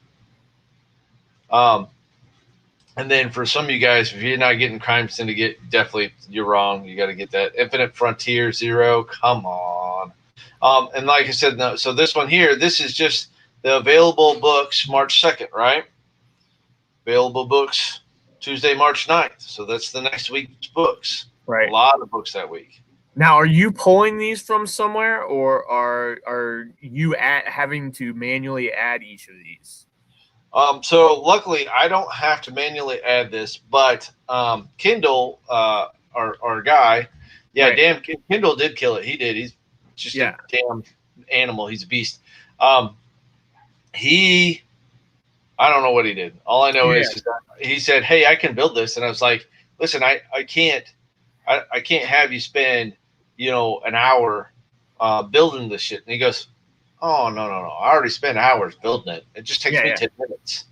[SPEAKER 1] And then for some of you guys, if you're not getting Crime Syndicate, definitely you're wrong. You got to get that Infinite Frontier Zero. Come on. And like I said, no, so this one here, this is just the available books March 2nd, right? Available books Tuesday, March 9th. So that's the next week's books. Right. A lot of books that week.
[SPEAKER 2] Now, are you pulling these from somewhere, or are you having to manually add each of these?
[SPEAKER 1] So luckily, I don't have to manually add this, but Kindle, our guy, damn, Kindle did kill it. He did. He's just a damn animal. He's a beast. I don't know what he did. All I know is he said, "Hey, I can build this," and I was like, "Listen, I can't have you spend, an hour building this shit." And he goes, "Oh no! I already spent hours building it. It just takes me 10 minutes."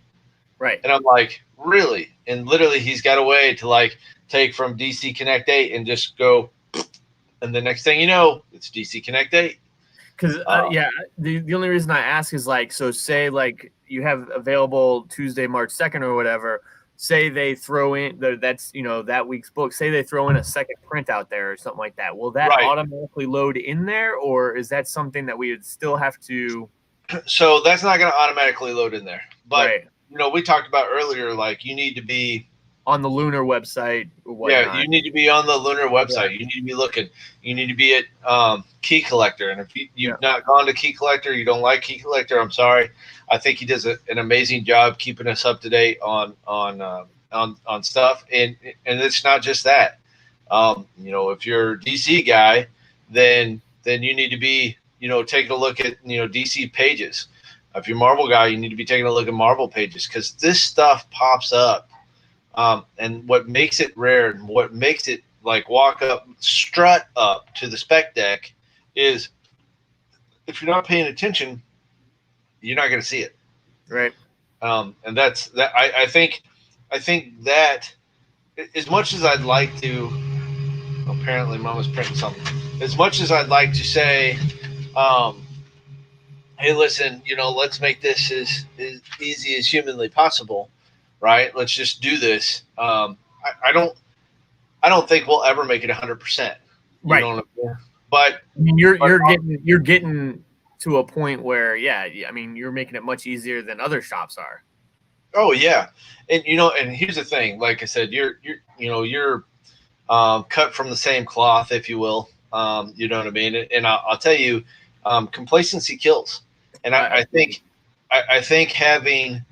[SPEAKER 2] Right.
[SPEAKER 1] And I'm like, "Really?" And literally, he's got a way to take from DC Connect 8 and just go, and the next thing you know, it's DC Connect 8.
[SPEAKER 2] Because the only reason I ask is so say you have available Tuesday, March 2nd or whatever. Say they throw in that's that week's book. Say they throw in a second print out there or something like that. Will that automatically load in there, or is that something that we would still have to?
[SPEAKER 1] So that's not going to automatically load in there. But we talked about earlier, you need to be
[SPEAKER 2] on the Lunar website.
[SPEAKER 1] Yeah, you need to be on the Lunar website. You need to be looking. You need to be at Key Collector. And if you've not gone to Key Collector, you don't like Key Collector, I'm sorry. I think he does an amazing job keeping us up to date on stuff. And it's not just that. If you're a DC guy, then you need to be, taking a look at, DC pages. If you're Marvel guy, you need to be taking a look at Marvel pages, because this stuff pops up. And what makes it rare and what makes it like strut up to the spec deck is, if you're not paying attention, you're not going to see it.
[SPEAKER 2] Right.
[SPEAKER 1] And that's that. I think that, as much as I'd like to, apparently Mama's printing something. As much as I'd like to say, hey, listen, let's make this as easy as humanly possible, right? Let's just do this. I don't think we'll ever make it 100%.
[SPEAKER 2] Right.
[SPEAKER 1] But
[SPEAKER 2] I mean, you're getting to a point where, I mean, you're making it much easier than other shops are.
[SPEAKER 1] Oh yeah, and and here's the thing. Like I said, you're cut from the same cloth, if you will. You know what I mean? And I'll tell you, complacency kills. And I think having,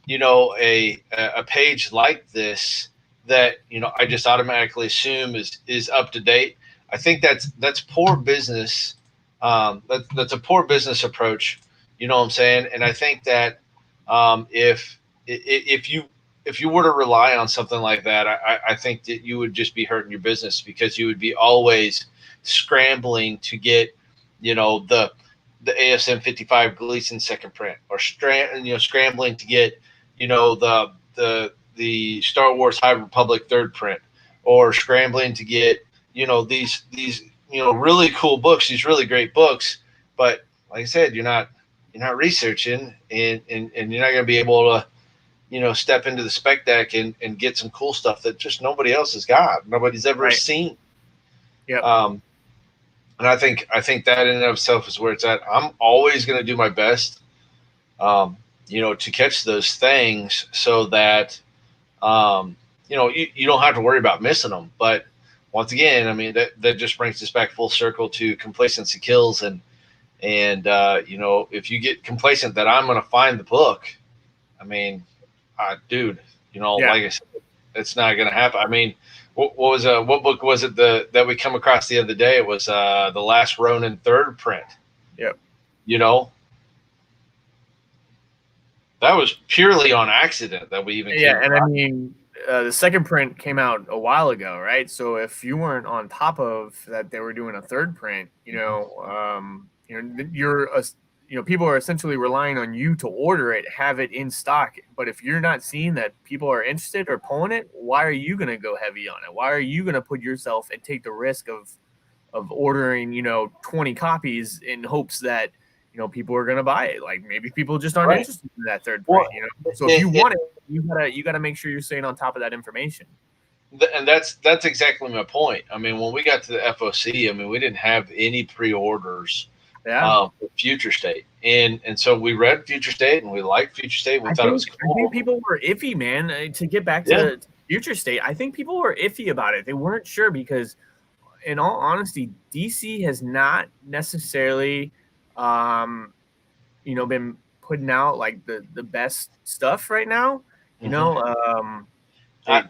[SPEAKER 1] a page like this that, I just automatically assume is up to date. I think that's poor business. That's a poor business approach. You know what I'm saying? And I think that if you were to rely on something like that, I think that you would just be hurting your business, because you would be always scrambling to get, the ASM 55 Gleason second print, or scrambling to get, the Star Wars High Republic third print, or scrambling to get, these really cool books, these really great books. But like I said, you're not researching, and you're not going to be able to, step into the spec deck and get some cool stuff that just nobody else has got, nobody's ever seen.
[SPEAKER 2] Yeah.
[SPEAKER 1] And I think that in and of itself is where it's at. I'm always going to do my best, to catch those things, so that, you don't have to worry about missing them. But once again, I mean, that just brings us back full circle to complacency kills. And if you get complacent that I'm going to find the book, I mean, dude, like I said, it's not going to happen. I mean, what book was it that we come across the other day? It was The Last Ronin third print.
[SPEAKER 2] Yep.
[SPEAKER 1] That was purely on accident that we even came
[SPEAKER 2] and I mean, the second print came out a while ago, right? So if you weren't on top of that, they were doing a third print. People are essentially relying on you to order it, have it in stock. But if you're not seeing that people are interested or pulling it, why are you going to go heavy on it? Why are you going to put yourself and take the risk of ordering, 20 copies in hopes that, people are going to buy it? Like, maybe people just aren't interested in that third print, So if you want it, you got to make sure you're staying on top of that information.
[SPEAKER 1] And that's exactly my point. I mean, when we got to the FOC, I mean, we didn't have any pre-orders. Future State, and so we read Future State, and we liked Future State. We thought it was cool.
[SPEAKER 2] I think people were iffy, man. To get back to Future State, I think people were iffy about it. They weren't sure, because, in all honesty, DC has not necessarily, been putting out like the best stuff right now. They kind of.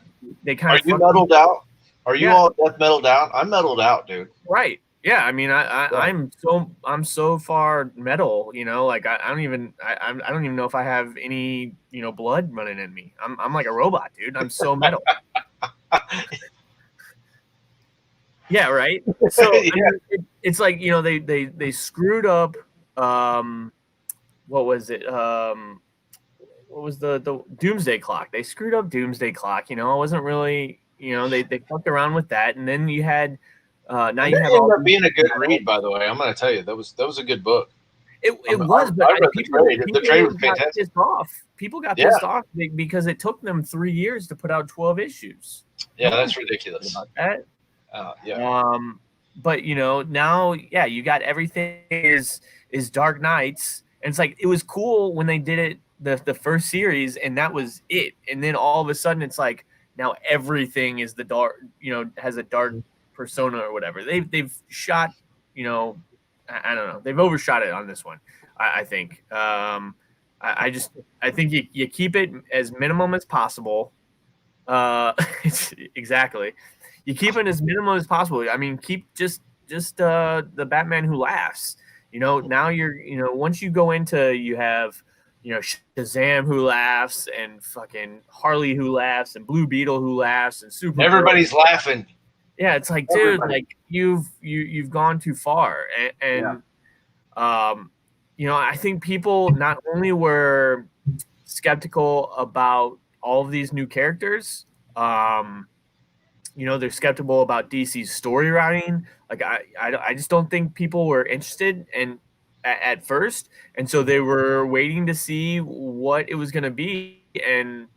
[SPEAKER 1] Are you metaled out? Are you all death metaled out? I'm metaled out, dude.
[SPEAKER 2] Right. Yeah, I mean, I'm so far metal, like I don't even know if I have any, blood running in me. I'm like a robot, dude. I'm so metal. Yeah, right. So I mean, it's like, they screwed up. What was it? What was the Doomsday Clock? They screwed up Doomsday Clock. It wasn't really, they fucked around with that, and then you had. Now you have all
[SPEAKER 1] being a good read, by the way. I'm going to tell you, that was a good book.
[SPEAKER 2] It was, but
[SPEAKER 1] the trade was fantastic.
[SPEAKER 2] People got pissed off because it took them 3 years to put out 12 issues.
[SPEAKER 1] Yeah, that's ridiculous.
[SPEAKER 2] About that. But now, you got everything is Dark Knights, and it's like, it was cool when they did it the first series, and that was it. And then all of a sudden, it's like, now everything is the dark, has a dark persona or whatever. They've shot, I don't know, they've overshot it on this one. I think. I think you keep it as minimum as possible. Exactly. You keep it as minimum as possible. I mean, keep just the Batman who laughs. Now once you go into, you have Shazam who laughs, and fucking Harley who laughs, and Blue Beetle who laughs, and Supergirl.
[SPEAKER 1] Everybody's laughing.
[SPEAKER 2] Yeah, it's like, dude, like you've gone too far, and I think people not only were skeptical about all of these new characters, they're skeptical about DC's story writing. Like I just don't think people were interested at first, and so they were waiting to see what it was going to be, and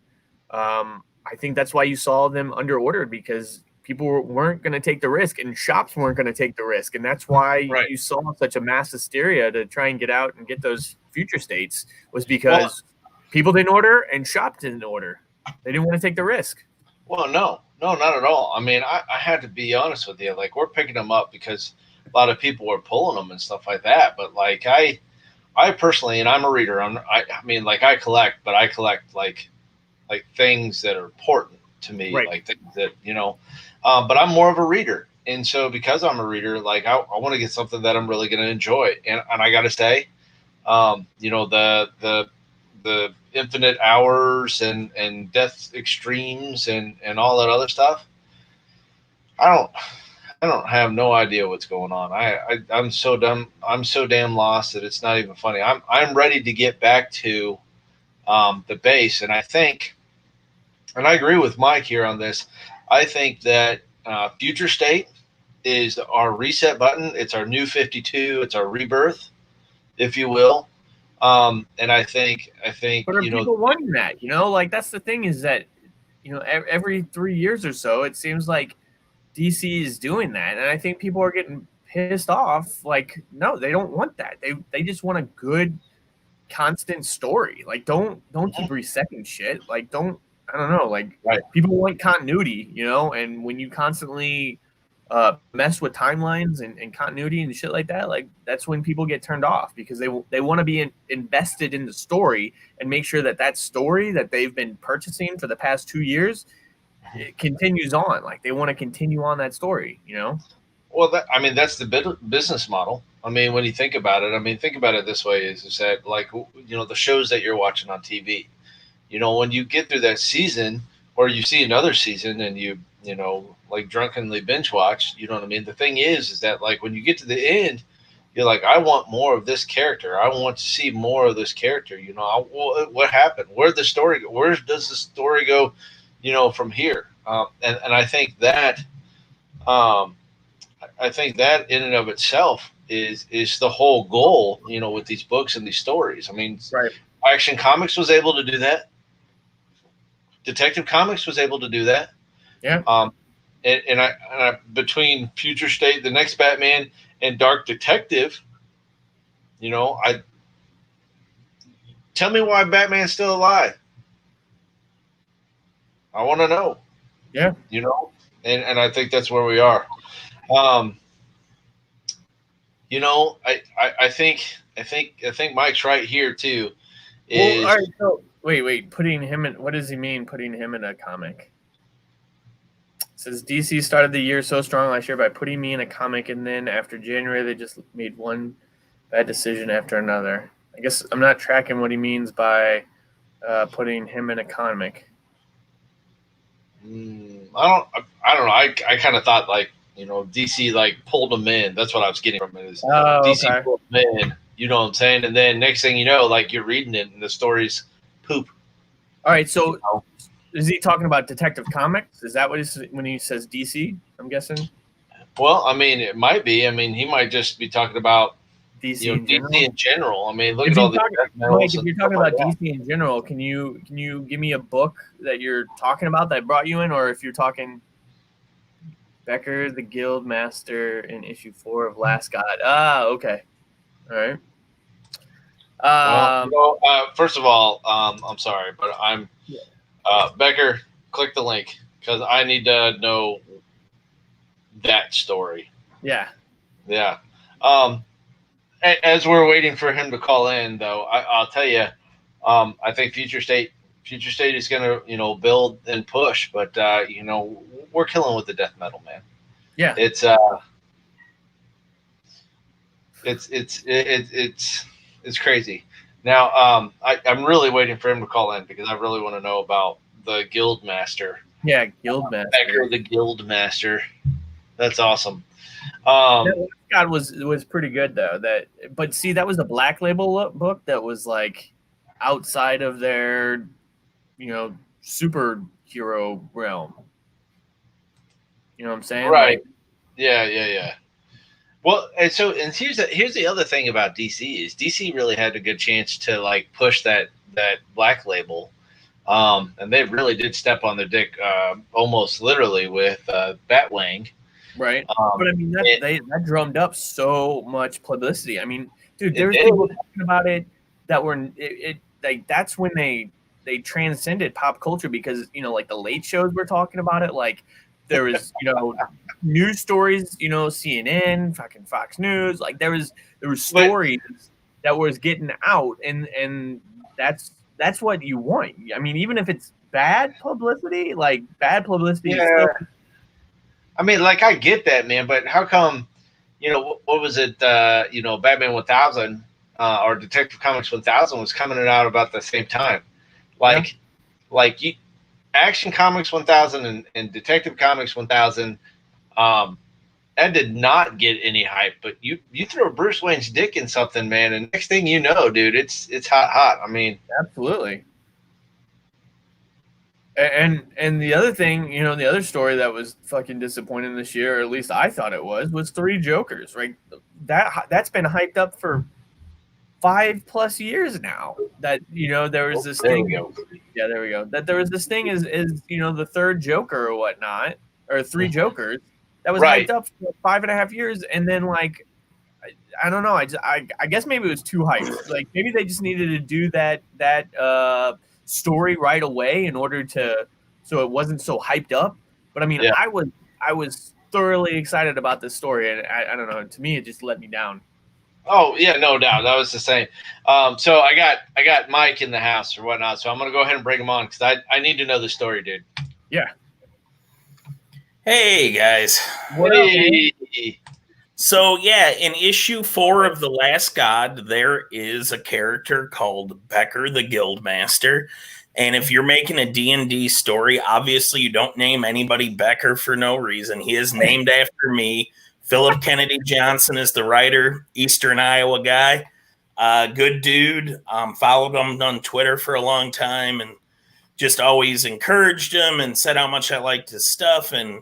[SPEAKER 2] I think that's why you saw them under ordered, because people weren't going to take the risk, and shops weren't going to take the risk, and that's why you saw such a mass hysteria to try and get out and get those future states, was because people didn't order and shops didn't order. They didn't want to take the risk.
[SPEAKER 1] Well, no, not at all. I mean, I had to be honest with you. Like, we're picking them up because a lot of people were pulling them and stuff like that. But like, I personally, and I'm a reader. I mean, like, I collect, but I collect like things that are important to me, like things that But I'm more of a reader, and so because I'm a reader, like I want to get something that I'm really going to enjoy, and I got to say, the infinite hours and death extremes and all that other stuff. I don't have no idea what's going on. I'm so dumb. I'm so damn lost that it's not even funny. I'm ready to get back to the base, and I think, and I agree with Mike here on this. I think that Future State is our reset button. It's our new 52. It's our rebirth, if you will. And I think,
[SPEAKER 2] but are people wanting that? Like, that's the thing, is that every 3 years or so, it seems like DC is doing that, and I think people are getting pissed off. Like, no, they don't want that. They just want a good, constant story. Like, don't keep resetting shit. Like, I don't know. Like, people want continuity, and when you constantly mess with timelines and continuity and shit like that, like, that's when people get turned off, because they want to be invested in the story and make sure that story that they've been purchasing for the past 2 years, it continues on. Like, they want to continue on that story,
[SPEAKER 1] Well, that's the business model. I mean, when you think about it, think about it this way: is that, like, the shows that you're watching on TV, when you get through that season, or you see another season, and you like drunkenly binge watch, you know what I mean? The thing is that, like, when you get to the end, you're like, I want more of this character. I want to see more of this character. What happened? Where does the story go? From here. And I think that, in and of itself is the whole goal, with these books and these stories. I mean, Action Comics was able to do that. Detective Comics was able to do that.
[SPEAKER 2] Yeah.
[SPEAKER 1] And I between Future State, the next Batman, and Dark Detective, tell me why Batman's still alive. I want to know.
[SPEAKER 2] Yeah.
[SPEAKER 1] And I think that's where we are. I think Mike's right here too.
[SPEAKER 2] All right. So wait. Putting him in. What does he mean? Putting him in a comic? It says DC started the year so strong last year by putting me in a comic, and then after January they just made one bad decision after another. I guess I'm not tracking what he means by putting him in a comic.
[SPEAKER 1] I don't know. I kind of thought, like, DC like pulled them in. That's what I was getting from it. Is DC pulled them in. You know what I'm saying? And then next thing you know, like, you're reading it and the story's poop.
[SPEAKER 2] All right. So is he talking about Detective Comics? Is that what when he says DC? I'm guessing.
[SPEAKER 1] Well, I mean, it might be. I mean, he might just be talking about
[SPEAKER 2] DC
[SPEAKER 1] in general. I mean, look at all the.
[SPEAKER 2] Mike, if you're talking about DC in general, can you give me a book that you're talking about that brought you in, or if you're talking Becker, the Guild Master in issue 4 of Last God? Okay, all right.
[SPEAKER 1] First of all, I'm sorry, but I'm Becker. Click the link because I need to know that story.
[SPEAKER 2] Yeah.
[SPEAKER 1] As we're waiting for him to call in, though, I'll tell you, I think Future State is going to, build and push, but we're killing with the death metal, man.
[SPEAKER 2] Yeah,
[SPEAKER 1] it's It's crazy. Now, I'm really waiting for him to call in because I really want to know about the guild master.
[SPEAKER 2] Yeah, guild master.
[SPEAKER 1] Becker, the guild master. That's awesome.
[SPEAKER 2] God was pretty good though. But see, that was a Black Label book that was like outside of their, superhero realm. You know what I'm saying?
[SPEAKER 1] Right.
[SPEAKER 2] Like,
[SPEAKER 1] Yeah. Well, and here's the other thing about DC is DC really had a good chance to like push that Black Label, and they really did step on their dick, almost literally with Batwing.
[SPEAKER 2] right. But I mean that drummed up so much publicity. I mean, dude, there was people talking about it that were like that's when they transcended pop culture because like the late shows were talking about it. Like there was news stories, CNN, fucking Fox News. Like there was stories that was getting out, and that's what you want. I mean, even if it's bad publicity, like bad publicity is still.
[SPEAKER 1] I mean, like I get that, man, but how come, what was it? Batman 1000 or Detective Comics 1000 was coming out about the same time, like Action Comics 1000 and Detective Comics 1000. That did not get any hype, but you throw Bruce Wayne's dick in something, man, and next thing you know, dude, it's hot. I mean,
[SPEAKER 2] absolutely. And the other thing, the other story that was fucking disappointing this year, or at least I thought it was Three Jokers, right? That's been hyped up for 5+ years now. That there was this thing. Yeah, there we go. That there was this thing is the third Joker or whatnot, or Three Jokers that was hyped up for 5.5 years, and then like I don't know. I guess maybe it was too hyped. Like maybe they just needed to do that story right away in order so it wasn't so hyped up. But I mean, I was thoroughly excited about this story, and I don't know. To me, it just let me down.
[SPEAKER 1] Oh yeah, no doubt. That was the same. So I got Mike in the house or whatnot. So I'm gonna go ahead and bring him on because I need to know the story, dude.
[SPEAKER 2] Yeah.
[SPEAKER 3] Hey guys.
[SPEAKER 1] Hey.
[SPEAKER 3] So yeah, in issue 4 of The Last God, there is a character called Becker the Guildmaster. And if you're making a D&D story, obviously you don't name anybody Becker for no reason. He is named after me. Philip Kennedy Johnson is the writer, Eastern Iowa guy. Good dude. Followed him on Twitter for a long time and just always encouraged him and said how much I liked his stuff. And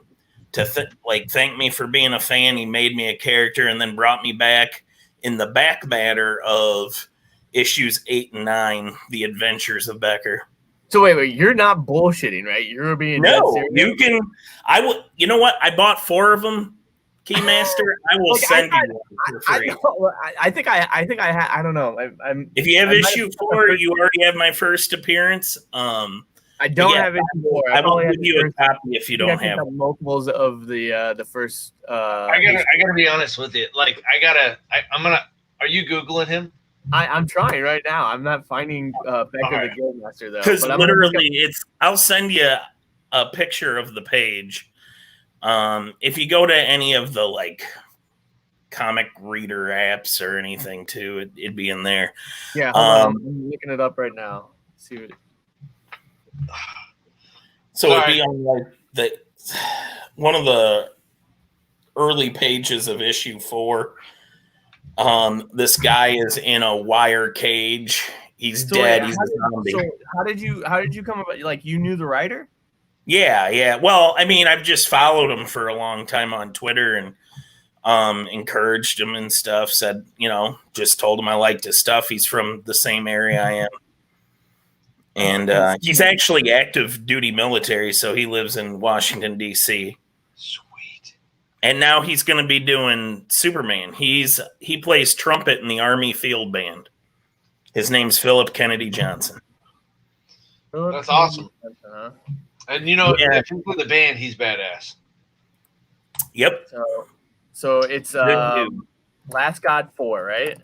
[SPEAKER 3] to thank me for being a fan, he made me a character and then brought me back in the back matter of issues 8 and 9, The Adventures of Becker.
[SPEAKER 2] So wait, you're not bullshitting, right? You're being
[SPEAKER 3] no. You can. I will. You know what? I bought 4 of them. Keymaster, I will send you one for free.
[SPEAKER 2] I think I don't know.
[SPEAKER 3] If you have issue 4, you already have my first appearance.
[SPEAKER 2] I don't have issue 4.
[SPEAKER 3] I will give you a copy if you don't have
[SPEAKER 2] multiples of the first.
[SPEAKER 1] I gotta be honest with you. Like I'm gonna. Are you Googling him?
[SPEAKER 2] I'm trying right now. I'm not finding Becker the Guildmaster though.
[SPEAKER 3] Because literally, I'll send you a picture of the page. If you go to any of the like comic reader apps or anything too, it'd be in there.
[SPEAKER 2] Yeah, I'm looking it up right now. Let's see what.
[SPEAKER 3] So it'd be on like one of the early pages of issue 4. This guy is in a wire cage. He's dead. He's a zombie.
[SPEAKER 2] So how did you come about? Like you knew the writer?
[SPEAKER 3] Yeah. Well, I mean, I've just followed him for a long time on Twitter and encouraged him and stuff. Said, just told him I liked his stuff. He's from the same area I am. And he's actually active duty military, so he lives in Washington, D.C.
[SPEAKER 1] Sweet.
[SPEAKER 3] And now he's going to be doing Superman. He plays trumpet in the Army Field Band. His name's Philip Kennedy Johnson.
[SPEAKER 1] That's awesome. And if he's in the band, he's badass.
[SPEAKER 3] Yep.
[SPEAKER 2] So it's Last God 4, right?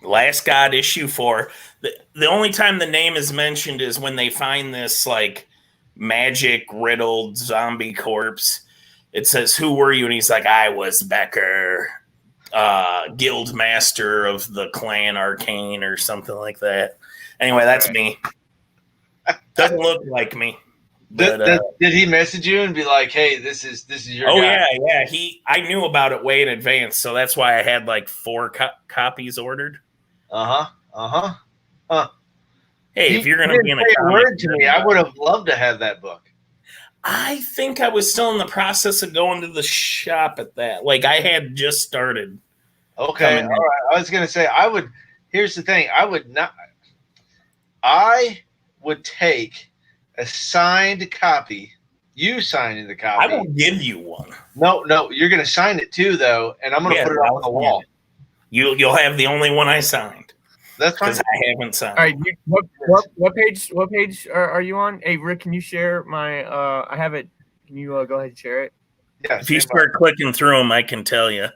[SPEAKER 3] Last God issue 4. The only time the name is mentioned is when they find this like magic riddled zombie corpse. It says, "Who were you?" And he's like, "I was Becker." guild master of the clan Arcane or something like that. Anyway, that's me. Doesn't look like me. But,
[SPEAKER 1] did he message you and be like, "Hey, this is your"?
[SPEAKER 3] Oh
[SPEAKER 1] guy?
[SPEAKER 3] yeah. I knew about it way in advance, so that's why I had like 4 copies ordered. Hey, if you're gonna be in a comic,
[SPEAKER 1] word to me, I would have loved to have that book.
[SPEAKER 3] I think I was still in the process of going to the shop at that. Like I had just started.
[SPEAKER 1] Okay, all right. I was gonna say I would. Here's the thing: I would not. I would take a signed copy. You signing the copy.
[SPEAKER 3] I will give you one.
[SPEAKER 1] No, you're gonna sign it too, though, and I'm gonna put it on the wall.
[SPEAKER 3] You'll have the only one I signed.
[SPEAKER 1] That's fine.
[SPEAKER 3] Because I haven't signed.
[SPEAKER 2] All right, what page? What page are you on? Hey, Rick, can you share my? I have it. Can you go ahead and share it?
[SPEAKER 1] Yeah.
[SPEAKER 3] If you start clicking through them, I can tell you.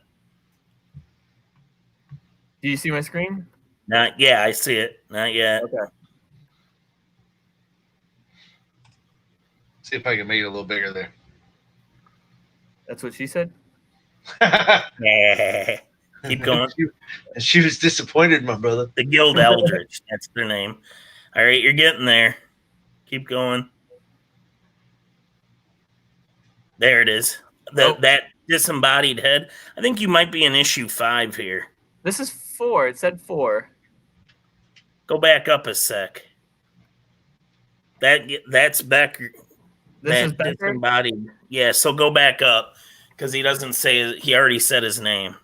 [SPEAKER 2] Do you see my screen?
[SPEAKER 3] Not. Yeah, I see it. Not yet.
[SPEAKER 2] Okay.
[SPEAKER 1] See if I can make it a little bigger there.
[SPEAKER 2] That's what she said.
[SPEAKER 3] Yeah. Keep going.
[SPEAKER 1] She was disappointed, my brother.
[SPEAKER 3] The Guild Eldritch. That's their name. All right, you're getting there. Keep going. There it is. That disembodied head. I think you might be in issue 5 here.
[SPEAKER 2] This is 4. It said 4.
[SPEAKER 3] Go back up a sec. That's Becker.
[SPEAKER 2] This is Becker?
[SPEAKER 3] Disembodied. Yeah, so go back up because he doesn't say. He already said his name.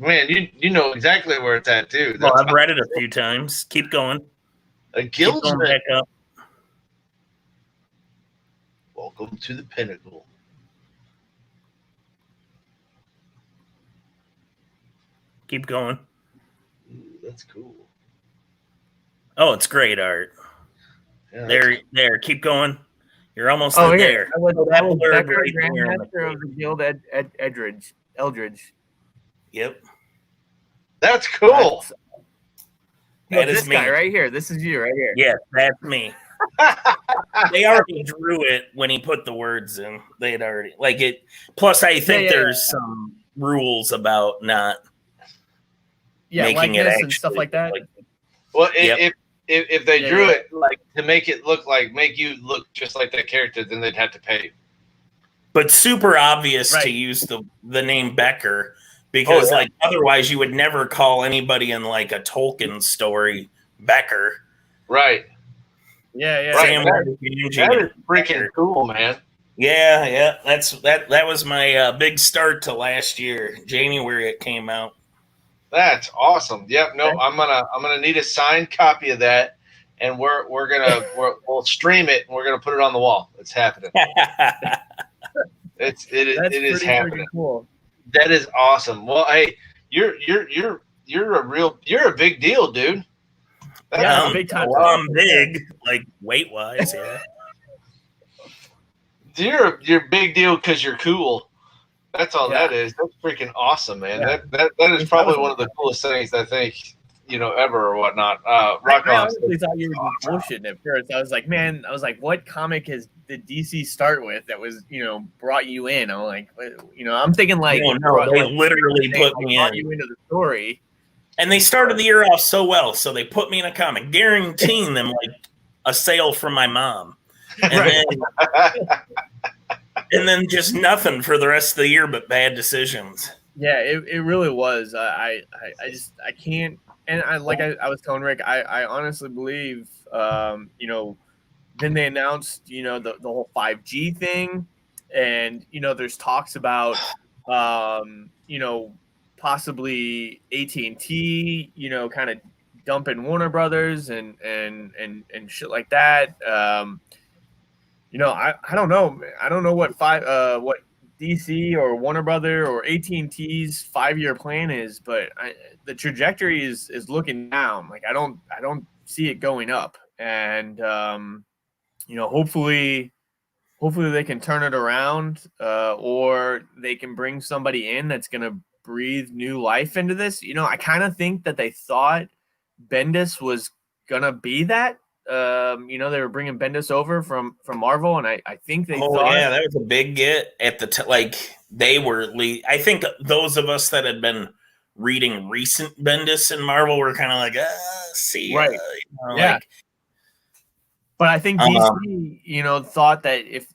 [SPEAKER 1] Man, you know exactly where it's at too.
[SPEAKER 3] Well, I've read it a few times. Keep going.
[SPEAKER 1] A guild
[SPEAKER 3] back up.
[SPEAKER 1] Welcome to the pinnacle.
[SPEAKER 3] Keep going.
[SPEAKER 1] Ooh, that's cool.
[SPEAKER 3] Oh, it's great art.
[SPEAKER 1] Yeah,
[SPEAKER 3] there. Keep going. You're almost
[SPEAKER 2] there.
[SPEAKER 3] there.
[SPEAKER 2] I was Becker,
[SPEAKER 3] right
[SPEAKER 2] Grandmaster of the Guild Eldridge.
[SPEAKER 3] Yep.
[SPEAKER 1] That's cool.
[SPEAKER 3] That is
[SPEAKER 2] this
[SPEAKER 3] me.
[SPEAKER 2] guy right here. This is you right here.
[SPEAKER 3] Yes, that's me. They already drew it when he put the words in. They'd already like it. Plus, I think there's some rules about not making it actually,
[SPEAKER 2] and stuff like that.
[SPEAKER 1] Well, if they drew it like to make it look like you look just like that character, then they'd have to pay.
[SPEAKER 3] But super obvious to use the name Becker because like otherwise you would never call anybody in like a Tolkien story Becker.
[SPEAKER 1] Right.
[SPEAKER 2] Yeah.
[SPEAKER 1] Right. That is freaking cool, man.
[SPEAKER 3] Yeah. That was my big start to last year. January it came out.
[SPEAKER 1] That's awesome. Yep. No, I'm gonna need a signed copy of that, and we'll stream it and we're gonna put it on the wall. It's happening. It is happening.
[SPEAKER 2] Cool.
[SPEAKER 1] That is awesome. Well, hey, you're a big deal, dude.
[SPEAKER 2] I'm big time.
[SPEAKER 3] Well, I'm big, like weight wise. Yeah.
[SPEAKER 1] You're a big deal because you're cool. That's all that is. That's freaking awesome, man. Yeah. That is probably one of the coolest things I think ever or whatnot. Rock on.
[SPEAKER 2] I honestly thought you were just bullshitting at first. I was like, what comic did DC start with that was brought you in? I'm like, I'm thinking like
[SPEAKER 3] they literally put me
[SPEAKER 2] brought you into the story.
[SPEAKER 3] And they started the year off so well, so they put me in a comic, guaranteeing them like a sale from my mom, and then just nothing for the rest of the year but bad decisions.
[SPEAKER 2] Yeah, it really was. I can't. And I was telling Rick, I honestly believe, then they announced, the whole 5G thing, and there's talks about, possibly AT&T, kind of dumping Warner Brothers and shit like that. I don't know. I don't know what DC or Warner Brother or AT&T's 5-year plan is, but the trajectory is looking down. Like I don't see it going up, and hopefully they can turn it around, or they can bring somebody in that's gonna breathe new life into this. I kind of think that they thought Bendis was gonna be that they were bringing Bendis over from Marvel, and I think they
[SPEAKER 3] Oh
[SPEAKER 2] thought,
[SPEAKER 3] yeah, that was a big get at the like they were. I think those of us that had been reading recent Bendis and Marvel were kind of like, see,
[SPEAKER 2] right, yeah.
[SPEAKER 3] like.
[SPEAKER 2] But I think DC, thought that if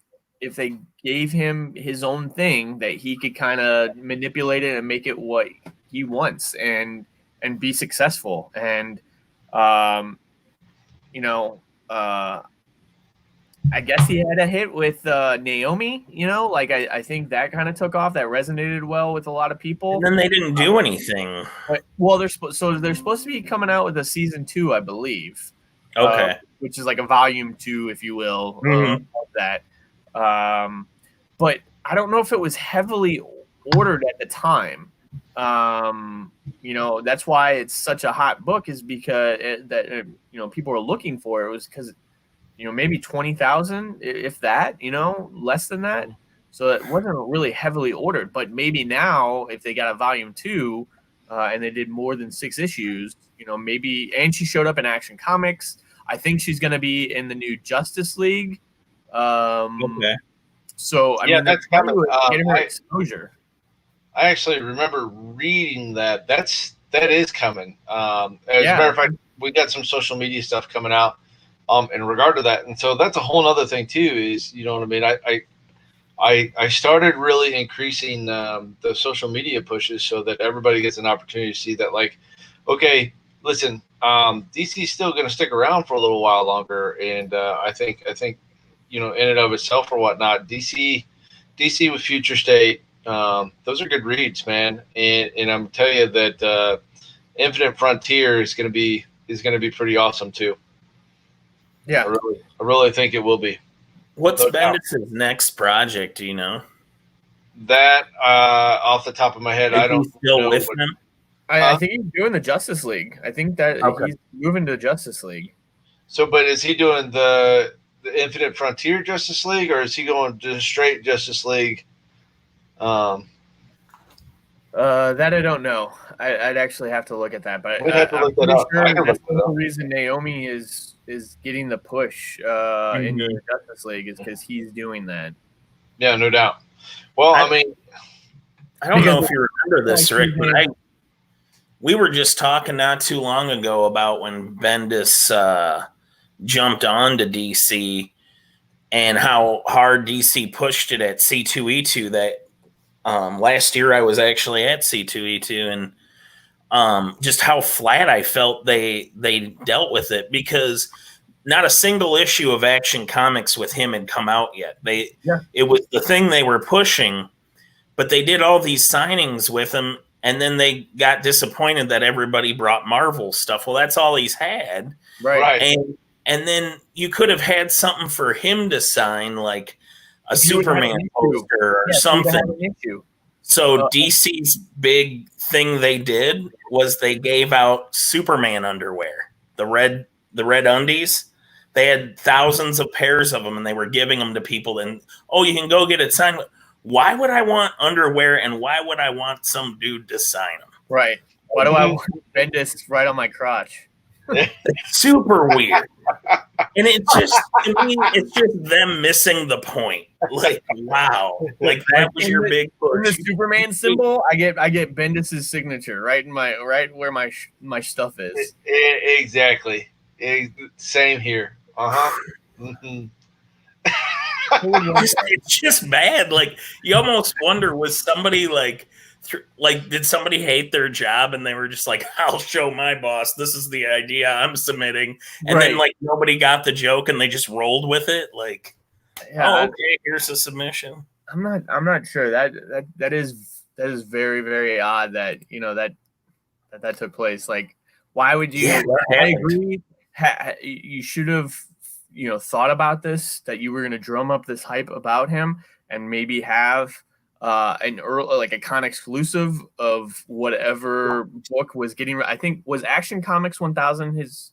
[SPEAKER 2] they gave him his own thing, that he could kind of manipulate it and make it what he wants and be successful. And I guess he had a hit with Naomi. I think that kind of took off. That resonated well with a lot of people.
[SPEAKER 3] And then they didn't do anything.
[SPEAKER 2] Well, they're supposed to be coming out with a season 2, I believe.
[SPEAKER 3] Okay.
[SPEAKER 2] Which is like a volume 2, if you will, of that. But I don't know if it was heavily ordered at the time. That's why it's such a hot book, is because people are looking for it. It was because maybe 20,000, if that, less than that. So it wasn't really heavily ordered. But maybe now, if they got a volume 2 and they did more than 6 issues, maybe. And she showed up in Action Comics. I think she's going to be in the new Justice League.
[SPEAKER 3] Okay.
[SPEAKER 2] So I mean,
[SPEAKER 1] that's coming.
[SPEAKER 2] Getting her exposure.
[SPEAKER 1] I actually remember reading that. That is coming. As a matter of fact, we got some social media stuff coming out in regard to that, and so that's a whole other thing too. Is what I mean? I started really increasing the social media pushes so that everybody gets an opportunity to see that. Like, okay, listen, DC is still going to stick around for a little while longer, and I think in and of itself or whatnot, DC with Future State, those are good reads, man. And I'm telling you that Infinite Frontier is going to be pretty awesome too.
[SPEAKER 2] Yeah,
[SPEAKER 1] I really think it will be.
[SPEAKER 3] What's Bendis' next project? Do you know
[SPEAKER 1] that off the top of my head? I don't know.
[SPEAKER 3] With him?
[SPEAKER 2] I think he's doing the Justice League. I think that he's moving to Justice League.
[SPEAKER 1] So, but is he doing the Infinite Frontier Justice League, or is he going to straight Justice League?
[SPEAKER 2] That I don't know. I'd actually have to look at that. But I'm pretty sure that's the reason Naomi is getting the push into the Justice League is because he's doing that.
[SPEAKER 1] Yeah, no doubt. Well, I mean,
[SPEAKER 3] I don't know if you remember this, Rick, but we were just talking not too long ago about when Bendis jumped on to DC and how hard DC pushed it at C2E2. That last year I was actually at C2E2, and just how flat I felt they dealt with it, because not a single issue of Action Comics with him had come out yet. It was the thing they were pushing, but they did all these signings with him, and then they got disappointed that everybody brought Marvel stuff. Well, that's all he's had.
[SPEAKER 2] Right.
[SPEAKER 3] And then you could have had something for him to sign, like a Superman poster or something. So DC's big thing they did was they gave out Superman underwear, the red undies. They had thousands of pairs of them, and they were giving them to people. And you can go get it signed. Why would I want underwear, and why would I want some dude to sign them?
[SPEAKER 2] Right. Why do I want Bendis right on my crotch?
[SPEAKER 3] It's super weird. And it's just, to me, it's just them missing the point. Like, wow. Like, that was your big push.
[SPEAKER 2] In the Superman symbol, I get Bendis' signature right where my stuff is.
[SPEAKER 1] Exactly. Same here. Mm-hmm.
[SPEAKER 3] It's just bad. Like, you almost wonder, was somebody did somebody hate their job and they were just like, I'll show my boss, this is the idea I'm submitting, and then nobody got the joke and they just rolled with it, like, okay, here's a submission.
[SPEAKER 2] I'm not sure. That is very, very odd that that took place. Like, why would you? I agree. You should have thought about this, that you were going to drum up this hype about him and maybe have an early, like a con exclusive of whatever book was getting. I think was Action Comics 1000 his.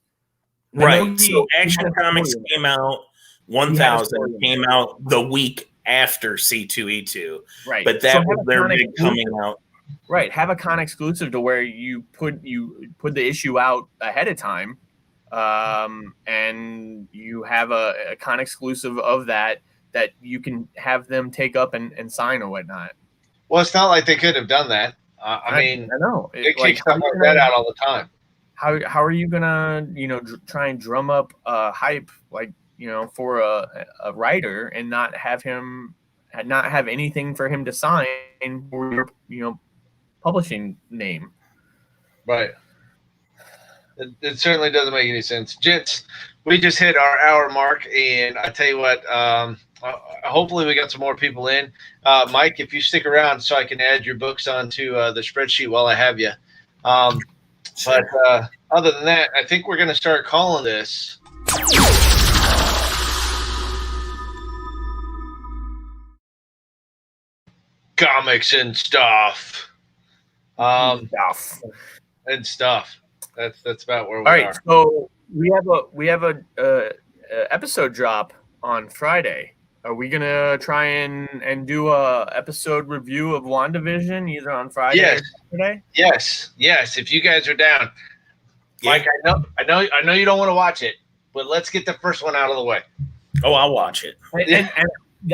[SPEAKER 3] Right. So Action Comics came out 1000 came out the week after C2E2.
[SPEAKER 2] Right.
[SPEAKER 3] But that was their big coming out.
[SPEAKER 2] Right. Have a con exclusive to where you put the issue out ahead of time. and you have a con exclusive of that you can have them take up and sign or whatnot.
[SPEAKER 1] Well, it's not like they could have done that. I mean,
[SPEAKER 2] I know
[SPEAKER 1] they kick stuff like that out all the time.
[SPEAKER 2] How are you gonna try and drum up hype for a writer and not have anything for him to sign for your publishing name?
[SPEAKER 1] Right. It certainly doesn't make any sense. Gents, we just hit our hour mark, and I tell you what, hopefully we got some more people in. Mike, if you stick around so I can add your books onto the spreadsheet while I have you.
[SPEAKER 3] Sure.
[SPEAKER 1] But other than that, I think we're going to start calling this. Comics and stuff. And stuff. That's about where we are.
[SPEAKER 2] All right, so we have a episode drop on Friday. Are we gonna try and do a episode review of WandaVision either on Friday or Saturday?
[SPEAKER 1] Yes. If you guys are down, Mike, I know you don't want to watch it, but let's get the first one out of the way.
[SPEAKER 3] Oh, I'll watch it.
[SPEAKER 2] And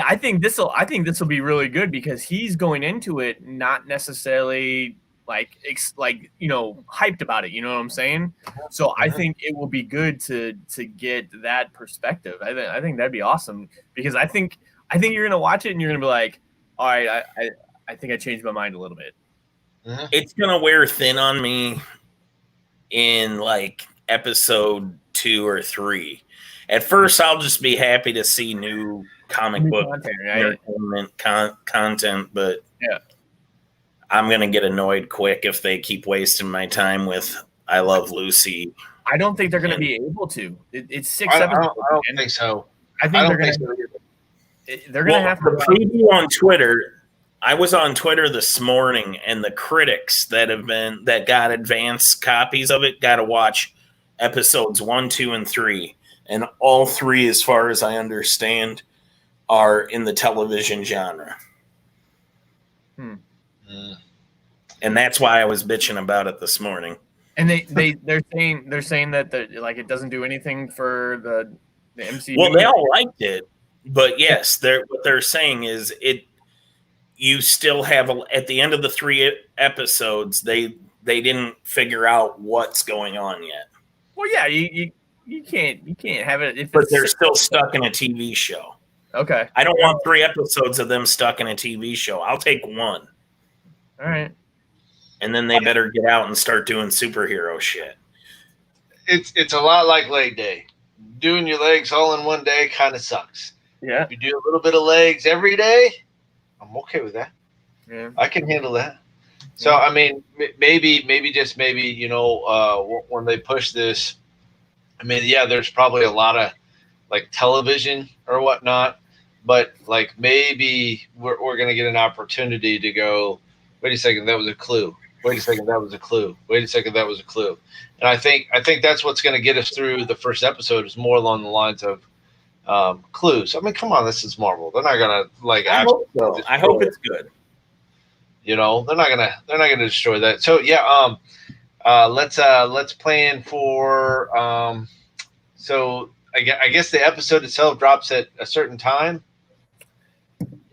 [SPEAKER 2] I think this will be really good because he's going into it not necessarily hyped about it. You know what I'm saying? So I think it will be good to get that perspective. I think that'd be awesome because I think you're gonna watch it and you're gonna be like, all right, I think I changed my mind a little bit.
[SPEAKER 3] It's gonna wear thin on me in like episode 2 or 3. At first, I'll just be happy to see new comic book content, but
[SPEAKER 2] yeah.
[SPEAKER 3] I'm going to get annoyed quick if they keep wasting my time with I Love Lucy.
[SPEAKER 2] I don't think they're going to be able to. It's 6 episodes.
[SPEAKER 1] I don't think so.
[SPEAKER 2] I think they're going to have to.
[SPEAKER 3] The preview on Twitter, I was on Twitter this morning, and the critics that got advanced copies of it got to watch episodes 1, 2, and 3. And all 3, as far as I understand, are in the television genre. And that's why I was bitching about it this morning.
[SPEAKER 2] And they're saying that it doesn't do anything for the MCU.
[SPEAKER 3] Well, they all liked it, but yes, what they're saying is you still have at the end of the 3 episodes, they didn't figure out what's going on yet.
[SPEAKER 2] Well, yeah, you can't have it
[SPEAKER 3] but they're still stuck in a TV show.
[SPEAKER 2] Okay.
[SPEAKER 3] I don't want 3 episodes of them stuck in a TV show. I'll take 1.
[SPEAKER 2] All right.
[SPEAKER 3] And then they better get out and start doing superhero shit.
[SPEAKER 1] It's a lot like leg day. Doing your legs all in one day kind of sucks.
[SPEAKER 2] Yeah.
[SPEAKER 1] If you do a little bit of legs every day, I'm okay with that.
[SPEAKER 2] Yeah.
[SPEAKER 1] I can handle that. So, I mean, maybe, when they push this, I mean, yeah, there's probably a lot of like television or whatnot, but like maybe we're going to get an opportunity to go, wait a second, that was a clue. Wait a second, that was a clue. Wait a second, that was a clue. And I think that's what's going to get us through the first episode is more along the lines of clues. I mean, come on, this is Marvel. They're not going to like.
[SPEAKER 3] I hope so. I hope it's good.
[SPEAKER 1] They're not gonna destroy that. So yeah, let's plan for. So I guess the episode itself drops at a certain time.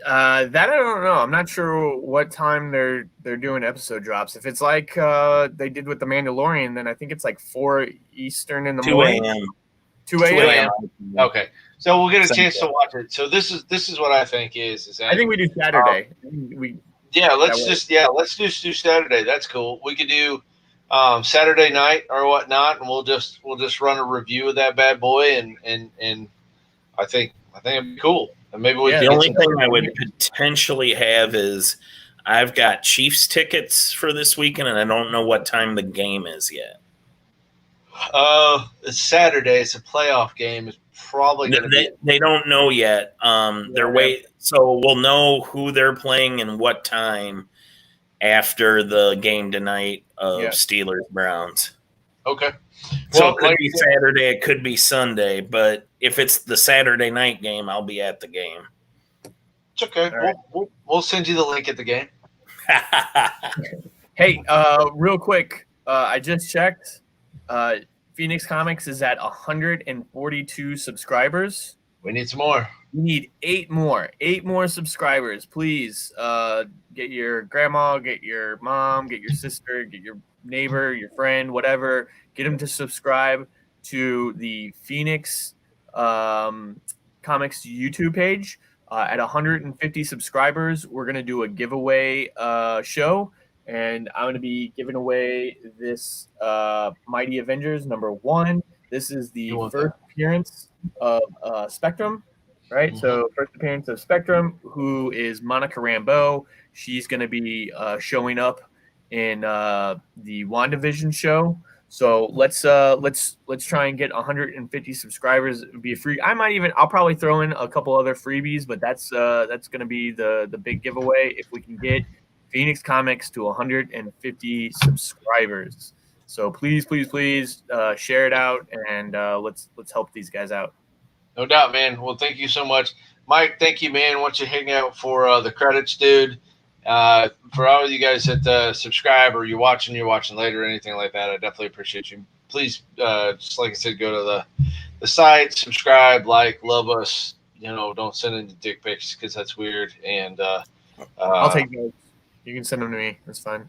[SPEAKER 2] That I don't know. I'm not sure what time they're doing episode drops. If it's like they did with the Mandalorian, then I think it's like 4 Eastern in the
[SPEAKER 3] 2
[SPEAKER 2] morning.
[SPEAKER 3] a.m.
[SPEAKER 2] 2 a.m.
[SPEAKER 1] Okay, so we'll get a chance to watch it. So this is what I think is that
[SPEAKER 2] I think we do Saturday.
[SPEAKER 1] Let's just do Saturday. That's cool. We could do Saturday night or whatnot, and we'll just run a review of that bad boy, and I think it'd be cool. And maybe
[SPEAKER 3] the only thing I would potentially have is I've got Chiefs tickets for this weekend, and I don't know what time the game is yet.
[SPEAKER 1] It's Saturday. It's a playoff game. It's probably going to be.
[SPEAKER 3] They don't know yet. So we'll know who they're playing and what time after the game tonight of Steelers Browns.
[SPEAKER 1] Okay.
[SPEAKER 3] So it could be Saturday, it could be Sunday, but if it's the Saturday night game, I'll be at the game.
[SPEAKER 1] It's okay. Right. We'll send you the link at the game.
[SPEAKER 2] Hey, real quick, I just checked. Phoenix Comics is at 142 subscribers.
[SPEAKER 1] We need some more.
[SPEAKER 2] We need 8 more subscribers. Please get your grandma, get your mom, get your sister, get your neighbor, your friend, whatever. Get them to subscribe to the Phoenix Comics YouTube page. At 150 subscribers, we're going to do a giveaway show. And I'm going to be giving away this Mighty Avengers #1. This is the first appearance of Spectrum. Right, so first appearance of Spectrum, who is Monica Rambeau. She's going to be showing up in the WandaVision show. So let's try and get 150 subscribers. It would be a free. I'll probably throw in a couple other freebies, but that's going to be the big giveaway if we can get Phoenix Comics to 150 subscribers. So please share it out and let's help these guys out.
[SPEAKER 1] No doubt, man. Well, thank you so much, Mike. Thank you, man. Want you hanging out for the credits, dude. For all of you guys that subscribe or you're watching later or anything like that, I definitely appreciate you. Please, just like I said, go to the site, subscribe, like, love us. Don't send in the dick pics because that's weird. And
[SPEAKER 2] I'll take those. You can send them to me. That's fine.